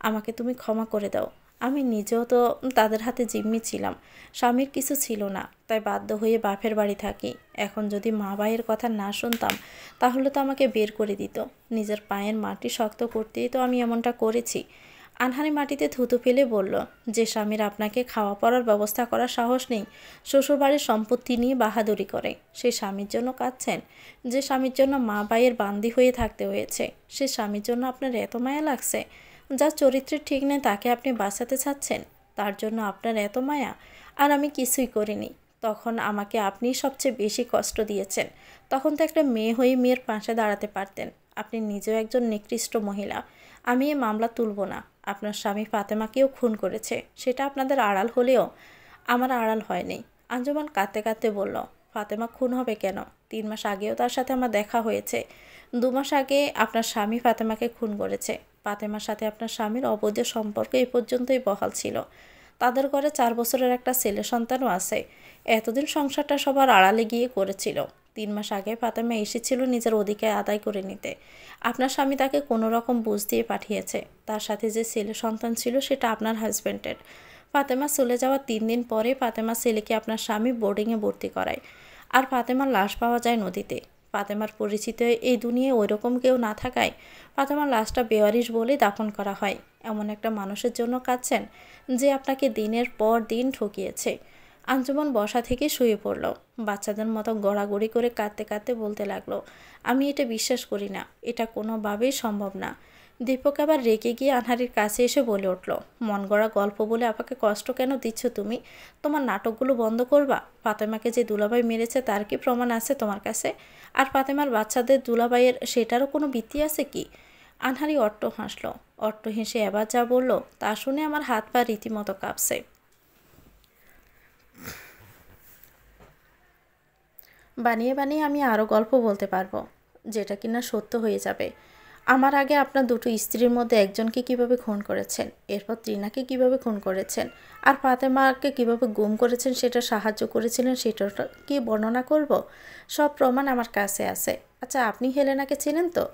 Speaker 1: আমাকে তুমি ক্ষমা করে দাও। আমি নিজেও তো তাদের হাতে জিম্মি ছিলাম, স্বামীর কিছু ছিল না, তাই বাধ্য হয়ে বাপের বাড়ি থাকি। এখন যদি মা ভাইয়ের কথা না শুনতাম তাহলে তো আমাকে বের করে দিত। নিজের পায়ের মাটি শক্ত করতেই তো আমি এমনটা করেছি। আনহারি মাটিতে থুতু ফেলে বলল, যে স্বামীর আপনাকে খাওয়া পড়ার ব্যবস্থা করার সাহস নেই, শ্বশুরবাড়ির সম্পত্তি নিয়ে বাহাদুরি করে, সেই স্বামীর জন্য কাঁদছেন? যে স্বামীর জন্য মা ভাইয়ের বান্দি হয়ে থাকতে হয়েছে, সে স্বামীর জন্য আপনার এত মায়া লাগছে? যার চরিত্রের ঠিক নেই তাকে আপনি বাঁচাতে চাচ্ছেন, তার জন্য আপনার এত মায়া? আর আমি কিছুই করিনি, তখন আমাকে আপনিই সবচেয়ে বেশি কষ্ট দিয়েছেন। তখন তো একটা মেয়ে হয়ে মেয়ের পাশে দাঁড়াতে পারতেন। আপনি নিজেও একজন নিকৃষ্ট মহিলা। আমি এ মামলা তুলব না। আপনার স্বামী ফাতেমাকেও খুন করেছে, সেটা আপনাদের আড়াল হলেও আমার আড়াল হয়নি। আঞ্জুমান কাঁদতে কাঁদতে বলল, ফাতেমা খুন হবে কেন? 3 মাস আগেও তার সাথে আমার দেখা হয়েছে। 2 মাস আগে আপনার স্বামী ফাতেমাকে খুন করেছে। ফাতেমার সাথে আপনার স্বামীর অবৈধ সম্পর্ক এই পর্যন্তই বহাল ছিল। তাদের ঘরে 4 বছরের একটা ছেলে সন্তানও আছে। এতদিন সংসারটা সবার আড়ালে গিয়ে করেছিল। 3 মাস আগে ফাতেমা এসেছিল নিজের অধিকার আদায় করে নিতে। আপনার স্বামী তাকে কোনো রকম বুঝ দিয়ে পাঠিয়েছে। তার সাথে যে ছেলে সন্তান ছিল সেটা আপনার হাজব্যান্ডের। ফাতেমা চলে যাওয়ার 3 দিন পরে ফাতেমার ছেলেকে আপনার স্বামী বোর্ডিংয়ে ভর্তি করায়। আর ফাতেমার লাশ পাওয়া যায় নদীতে। ফাতেমার পরিচিত এই দুনিয়ায় ওইরকম কেউ না থাকায় ফাতেমার লাশটা বেওয়ারিশ বলে দাফন করা হয়। এমন একটা মানুষের জন্য কাঁদছেন যে আপনাকে দিনের পর দিন ঠকিয়েছে। আঞ্জুমান বসা থেকে শুয়ে পড়ল। বাচ্চাদের মতো গড়াগড়ি করে কাঁদতে কাঁদতে বলতে লাগলো, আমি এটা বিশ্বাস করি না, এটা কোনোভাবেই সম্ভব না। দীপক আবার রেগে গিয়ে আনহারির কাছে এসে বলে উঠল, মন গড়া গল্প বলে আপাকে কষ্ট কেন দিচ্ছ তুমি? তোমার নাটকগুলো বন্ধ করবা? ফাতেমাকে যে দুলাভাই মেরেছে তার কি প্রমাণ আছে তোমার কাছে? আর ফাতেমার বাচ্চাদের দুলাভাইয়ের সেটারও কোনো ভিত্তি আছে কি? আনহারি অট্ট হাসল। অট্ট হেসে এবার যা বলল তা শুনে আমার হাত পা রীতিমতো কাঁপছে। বানিয়ে বানিয়ে আমি আরও গল্প বলতে পারবো, যেটা কিনা সত্য হয়ে যাবে। আমার আগে আপনার দুটো স্ত্রীর মধ্যে একজনকে কিভাবে খুন করেছেন, এরপর ত্রিনাকে কিভাবে খুন করেছেন, আর ফাতেমাকে কিভাবে গুম করেছেন, সেটা সাহায্য করেছিলেন, সেটা কি বর্ণনা করব? সব প্রমাণ আমার কাছে আছে। আচ্ছা, আপনি হেলেনাকে চেনেন তো?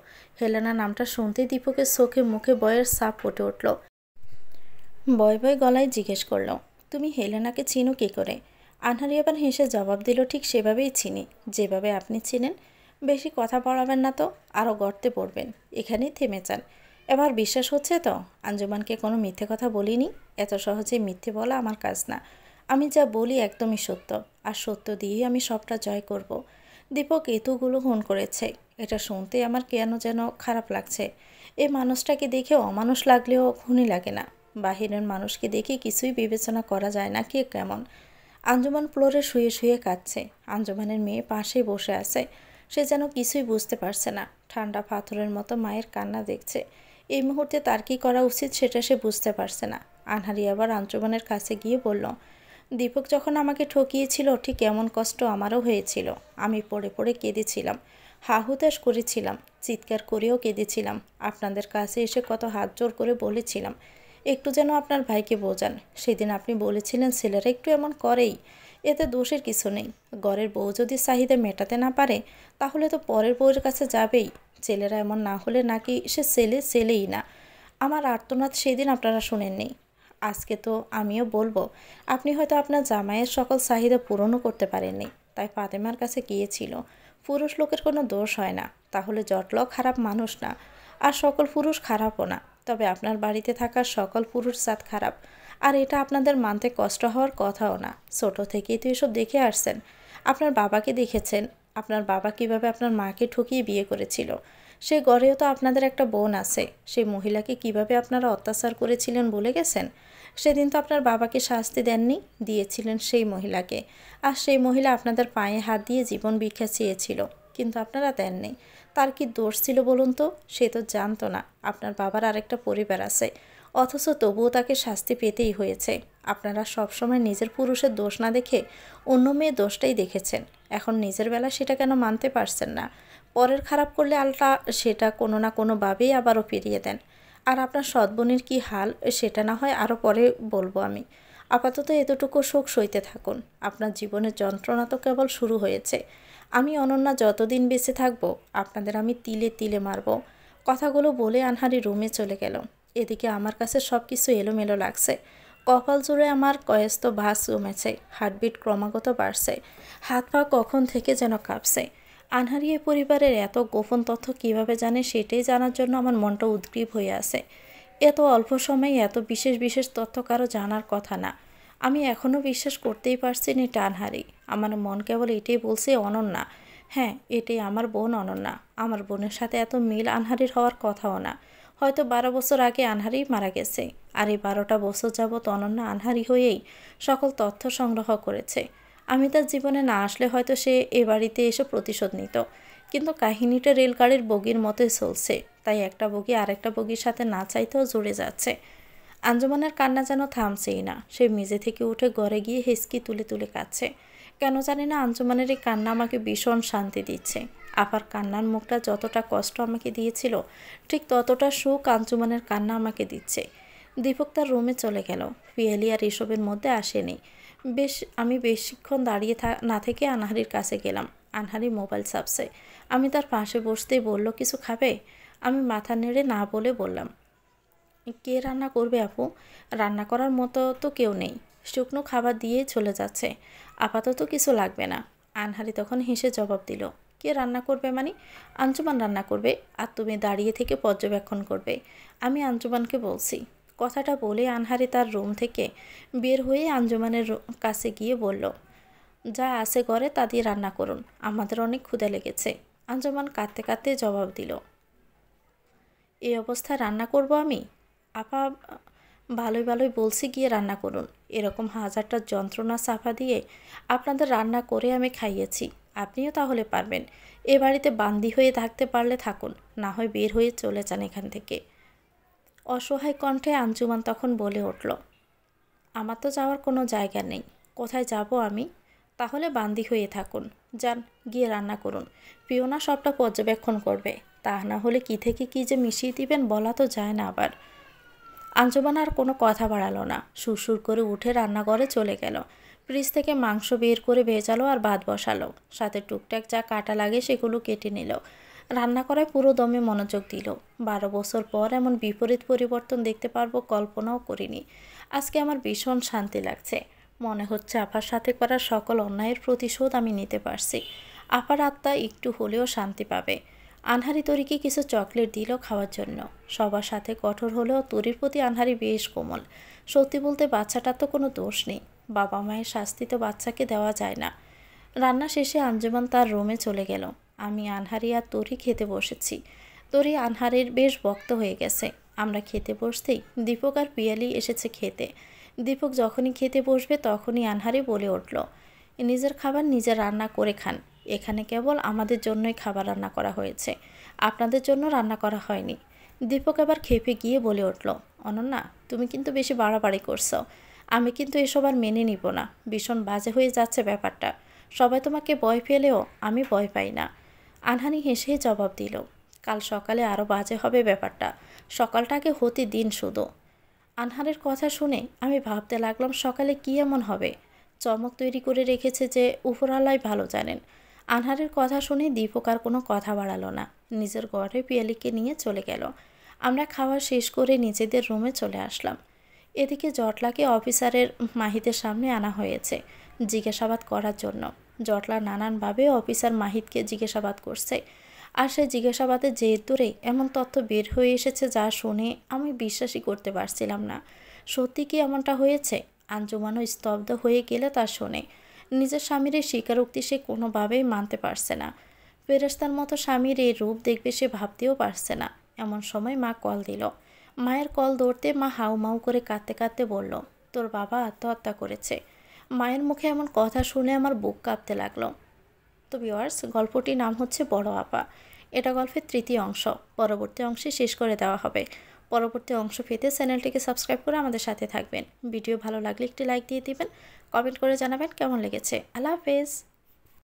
Speaker 1: হেলেনা নামটা শুনতেই দীপকের চোখে মুখে ভয়ের ছাপ ফুটে উঠল। ভয় ভয় গলায় জিজ্ঞেস করল, তুমি হেলেনাকে চিনো কী করে? আনহারি আবার হেসে জবাব দিল, ঠিক সেভাবেই চিনি, যেভাবে আপনি চিনেন। বেশি কথা বাড়াবেন না তো, আরও গর্তে পড়বেন। এখানেই থেমে যান। এবার বিশ্বাস হচ্ছে তো আঞ্জুমানকে কোনো মিথ্যে কথা বলিনি? এত সহজে মিথ্যে বলা আমার কাজ না। আমি যা বলি একদমই সত্য, আর সত্য দিয়েই আমি সবটা জয় করব। দীপক এতগুলো খুন করেছে, এটা শুনতে আমার কেন যেন খারাপ লাগছে। এই মানুষটাকে দেখে অমানুষ লাগলেও খুনি লাগে না। বাহিরের মানুষকে দেখে কিছুই বিবেচনা করা যায় না কে কেমন। আঞ্জুমান ফ্লোরে শুয়ে শুয়ে কাঁদছে। আঞ্জুমানের মেয়ে পাশেই বসে আছে। সে যেন কিছুই বুঝতে পারছে না, ঠান্ডা পাথরের মতো মায়ের কান্না দেখছে। এই মুহূর্তে তার কী করা উচিত সেটা সে বুঝতে পারছে না। আনহারি আবার আঞ্জুমানের কাছে গিয়ে বলল, দীপক যখন আমাকে ঠকিয়েছিল ঠিক এমন কষ্ট আমারও হয়েছিল। আমি পড়ে পড়ে কেঁদেছিলাম, হাহুতাশ করেছিলাম, চিৎকার করেও কেঁদেছিলাম। আপনাদের কাছে এসে কত হাত জোর করে বলেছিলাম একটু যেন আপনার ভাইকে বোঝান। সেদিন আপনি বলেছিলেন ছেলেরা একটু এমন করেই, এতে দোষের কিছু নেই। ঘরের বউ যদি চাহিদা মেটাতে না পারে তাহলে তো পরের বউয়ের কাছে যাবেই। ছেলেরা এমন না হলে নাকি সে ছেলেই না। আমার আর্তনাদ সেদিন আপনারা শোনেননি। আজকে তো আমিও বলবো, আপনি হয়তো আপনার জামাইয়ের সকল চাহিদা পূরণও করতে পারেননি, তাই ফাতেমার কাছে গিয়েছিল। পুরুষ লোকের কোনো দোষ হয় না, তাহলে জটলাও খারাপ মানুষ না, আর সকল পুরুষ খারাপও না। তবে আপনার বাড়িতে থাকা সকল পুরুষ জাত খারাপ, আর এটা আপনাদের মানতে কষ্ট হওয়ার কথাও না। ছোট থেকেই তো এসব দেখে আসছেন। আপনার বাবাকে দেখেছেন, আপনার বাবা কিভাবে আপনার মাকে ঠকিয়ে বিয়ে করেছিল। সে ঘরেও তো আপনাদের একটা বোন আছে। সেই মহিলাকে কিভাবে আপনারা অত্যাচার করেছিলেন ভুলে গেছেন? সেদিন তো আপনার বাবাকে শাস্তি দেননি, দিয়েছিলেন সেই মহিলাকে। আর সেই মহিলা আপনাদের পায়ে হাত দিয়ে জীবন ভিক্ষা চেয়েছিল, কিন্তু আপনারা দেননি। তার কি দোষ ছিল বলুন তো? সে তো জানতো না আপনার বাবার আরেকটা পরিবার আছে, অথচ তবুও তাকে শাস্তি পেতেই হয়েছে। আপনারা সবসময় নিজের পুরুষের দোষ না দেখে অন্য মেয়ের দোষটাই দেখেছেন। এখন নিজের বেলা সেটা কেন মানতে পারছেন না? পরের খারাপ করলে আলটা সেটা কোনো না কোনোভাবেই আবারও ফিরিয়ে দেন। আর আপনার সৎবোনের কী হাল সেটা না হয় আরও পরে বলবো আমি। আপাতত এতটুকু শোক সইতে থাকুন। আপনার জীবনের যন্ত্রণা তো কেবল শুরু হয়েছে। আমি অনন্যা যতদিন বেঁচে থাকবো আপনাদের আমি তিলে তিলে মারব। কথাগুলো বলে আনহারি রুমে চলে গেল। এদিকে আমার কাছে সব কিছু এলোমেলো লাগছে। কপাল জুড়ে আমার কয়েস্ত ভাস জমেছে, হার্টবিট ক্রমাগত বাড়ছে, হাত পা কখন থেকে যেন কাঁপছে। আনহারি এই পরিবারের এত গোপন তথ্য কিভাবে জানে সেটাই জানার জন্য আমার মনটা উদ্গ্রীব হয়ে আছে। এত অল্প সময়ে এত বিশেষ বিশেষ তথ্য কারো জানার কথা না। আমি এখনও বিশ্বাস করতেই পারছি না এটা আনহারি। আমার মন কেবল এটাই বলছে অনন্যা। হ্যাঁ, এটাই আমার বোন অনন্যা। আমার বোনের সাথে এত মিল আনহারির হওয়ার কথাও না। হয়তো 12 বছর আগে আনহারি মারা গেছে, আর এই 12টা বছর যাবৎ অনন্যা আনহারি হয়েই সকল তথ্য সংগ্রহ করেছে। আমি তার জীবনে না আসলে হয়তো সে এ বাড়িতে এসে প্রতিশোধ নিত। কিন্তু কাহিনীটা রেলগাড়ির বগির মতোই চলছে, তাই একটা বগি আরেকটা বগির সাথে না চাইতেও জুড়ে যাচ্ছে। আঞ্জুমানের কান্না যেন থামছেই না। সে মেঝে থেকে উঠে ঘরে গিয়ে হেসকি তুলে তুলে কাঁদছে। কেন জানি না আঞ্জুমানের এই কান্না আমাকে ভীষণ শান্তি দিচ্ছে। আপার কান্নার মুখটা যতটা কষ্ট আমাকে দিয়েছিল, ঠিক ততটা সুখ আঞ্জুমানের কান্না আমাকে দিচ্ছে। দীপক তার রুমে চলে গেল। পিয়ালি আর এসবের মধ্যে আসেনি। আমি বেশিক্ষণ দাঁড়িয়ে না থেকে আনহারির কাছে গেলাম। আনহারি মোবাইল চাপছে। আমি তার পাশে বসতেই বলল, কিছু খাবে? আমি মাথা নেড়ে না বলে বললাম, কে রান্না করবে আপু? রান্না করার মতো তো কেউ নেই। শুকনো খাবার দিয়েই চলে যাচ্ছে। আপাতত কিছু লাগবে না। আনহারি তখন হেসে জবাব দিল, কে রান্না করবে মানে? আঞ্জুমান রান্না করবে, আর তুমি দাঁড়িয়ে থেকে পর্যবেক্ষণ করবে। আমি আঞ্জুমানকে বলছি। কথাটা বলে আনহারি তার রুম থেকে বের হয়ে আঞ্জুমানের কাছে গিয়ে বলল, যা আছে ঘরে তা দিয়ে রান্না করুন, আমাদের অনেক ক্ষুধা লেগেছে। আঞ্জুমান কাঁদতে কাঁদতে জবাব দিল, এই অবস্থায় রান্না করব আমি? আপা, ভালোই ভালোই বলছি গিয়ে রান্না করুন। এরকম হাজারটা যন্ত্রণা চাপা দিয়ে আপনাদের রান্না করে আমি খাইয়েছি, আপনিও তাহলে পারবেন। এ বাড়িতে বান্দি হয়ে থাকতে পারলে থাকুন, না হয় বের হয়ে চলে যান এখান থেকে। অসহায় কণ্ঠে আঞ্জুমান তখন বলে উঠল, আমার তো যাওয়ার কোনো জায়গা নেই, কোথায় যাব আমি? তাহলে বান্দি হয়ে থাকুন, যান গিয়ে রান্না করুন। পিওনা সবটা পর্যবেক্ষণ করবে, তা না হলে কী থেকে কী যে মিশিয়ে দিবেন বলা তো যায় না আবার। আঞ্জুমান আর কোনো কথা বাড়ালো না, সুরসুর করে উঠে রান্নাঘরে চলে গেল। ফ্রিজ থেকে মাংস বের করে ভেজালো আর ভাত বসালো, সাথে টুকটাক যা কাটা লাগে সেগুলো কেটে নিল। রান্না করায় পুরো দমে মনোযোগ দিল। 12 বছর পর এমন বিপরীত পরিবর্তন দেখতে পারবো কল্পনাও করিনি। আজকে আমার ভীষণ শান্তি লাগছে। মনে হচ্ছে আপার সাথে করা সকল অন্যায়ের প্রতিশোধ আমি নিতে পারছি। আপার আত্মা একটু হলেও শান্তি পাবে। আনহারি তরিকে কিছু চকলেট দিল খাওয়ার জন্য। সবার সাথে কঠোর হলেও তরির প্রতি আনহারি বেশ কোমল। সত্যি বলতে বাচ্চাটার তো কোনো দোষ নেই। বাবা মায়ের শাস্তি তো বাচ্চাকে দেওয়া যায় না। রান্না শেষে আঞ্জুমান তার রুমে চলে গেল। আমি আনহারি আর তরি খেতে বসেছি। তরি আনহারির বেশ ভক্ত হয়ে গেছে। আমরা খেতে বসতেই দীপক আর পিয়ালি এসেছে খেতে। দীপক যখনই খেতে বসবে তখনই আনহারি বলে উঠল, নিজের খাবার নিজে রান্না করে খান। এখানে কেবল আমাদের জন্যই খাবার রান্না করা হয়েছে, আপনাদের জন্য রান্না করা হয়নি। দীপক আবার খেপে গিয়ে বলে উঠল, অনন্যা তুমি কিন্তু বেশি বাড়াবাড়ি করছো। আমি কিন্তু এসব আর মেনে নিব না। ভীষণ বাজে হয়ে যাচ্ছে ব্যাপারটা। সবাই তোমাকে ভয় পেলেও আমি ভয় পাই না। আনহানি হেসেই জবাব দিল, কাল সকালে আরও বাজে হবে ব্যাপারটা। সকালটাকে হতে দিন শুধু। আনহারের কথা শুনে আমি ভাবতে লাগলাম সকালে কী এমন হবে। চমক তৈরি করে রেখেছে যে উপরওয়ালাই ভালো জানেন। আনহারের কথা শুনে দীপক আর কোনো কথা বাড়ালো না। নিজের ঘরে পিয়ালিকে নিয়ে চলে গেল। আমরা খাওয়া শেষ করে নিজেদের রুমে চলে আসলাম। এদিকে জটলাকে অফিসারের মাহিদের সামনে আনা হয়েছে জিজ্ঞাসাবাদ করার জন্য। জটলা নানানভাবে অফিসার মাহিদকে জিজ্ঞাসাবাদ করছে। আর সেই জিজ্ঞাসাবাদের জের ধরে এমন তথ্য বের হয়ে এসেছে যা শুনে আমি বিশ্বাসই করতে পারছিলাম না। সত্যি কি এমনটা হয়েছে? আঞ্জুমানও স্তব্ধ হয়ে গেলে তা শুনে। নিজের স্বামীর এই স্বীকারোক্তি সে কোনোভাবেই মানতে পারছে না। ফেরেশতার মতো স্বামীর এই রূপ দেখবে সে ভাবতেও পারছে না। এমন সময় মা কল দিল। মায়ের কল ধরতে মা হাউমাউ করে কাঁদতে কাঁদতে বলল, তোর বাবা আত্মহত্যা করেছে। মায়ের মুখে এমন কথা শুনে আমার বুক কাঁপতে লাগলো। তো ভিউয়ার্স, গল্পটির নাম হচ্ছে বড় আপা। এটা গল্পের তৃতীয় অংশ। পরবর্তী অংশে শেষ করে দেওয়া হবে। পরবর্তী অংশ পেতে চ্যানেলটিকে সাবস্ক্রাইব করে আমাদের সাথে থাকবেন। ভিডিও ভালো লাগলে একটি লাইক দিয়ে দিবেন। কমেন্ট করে জানাবেন কেমন লেগেছে। আল্লাহ হাফেজ।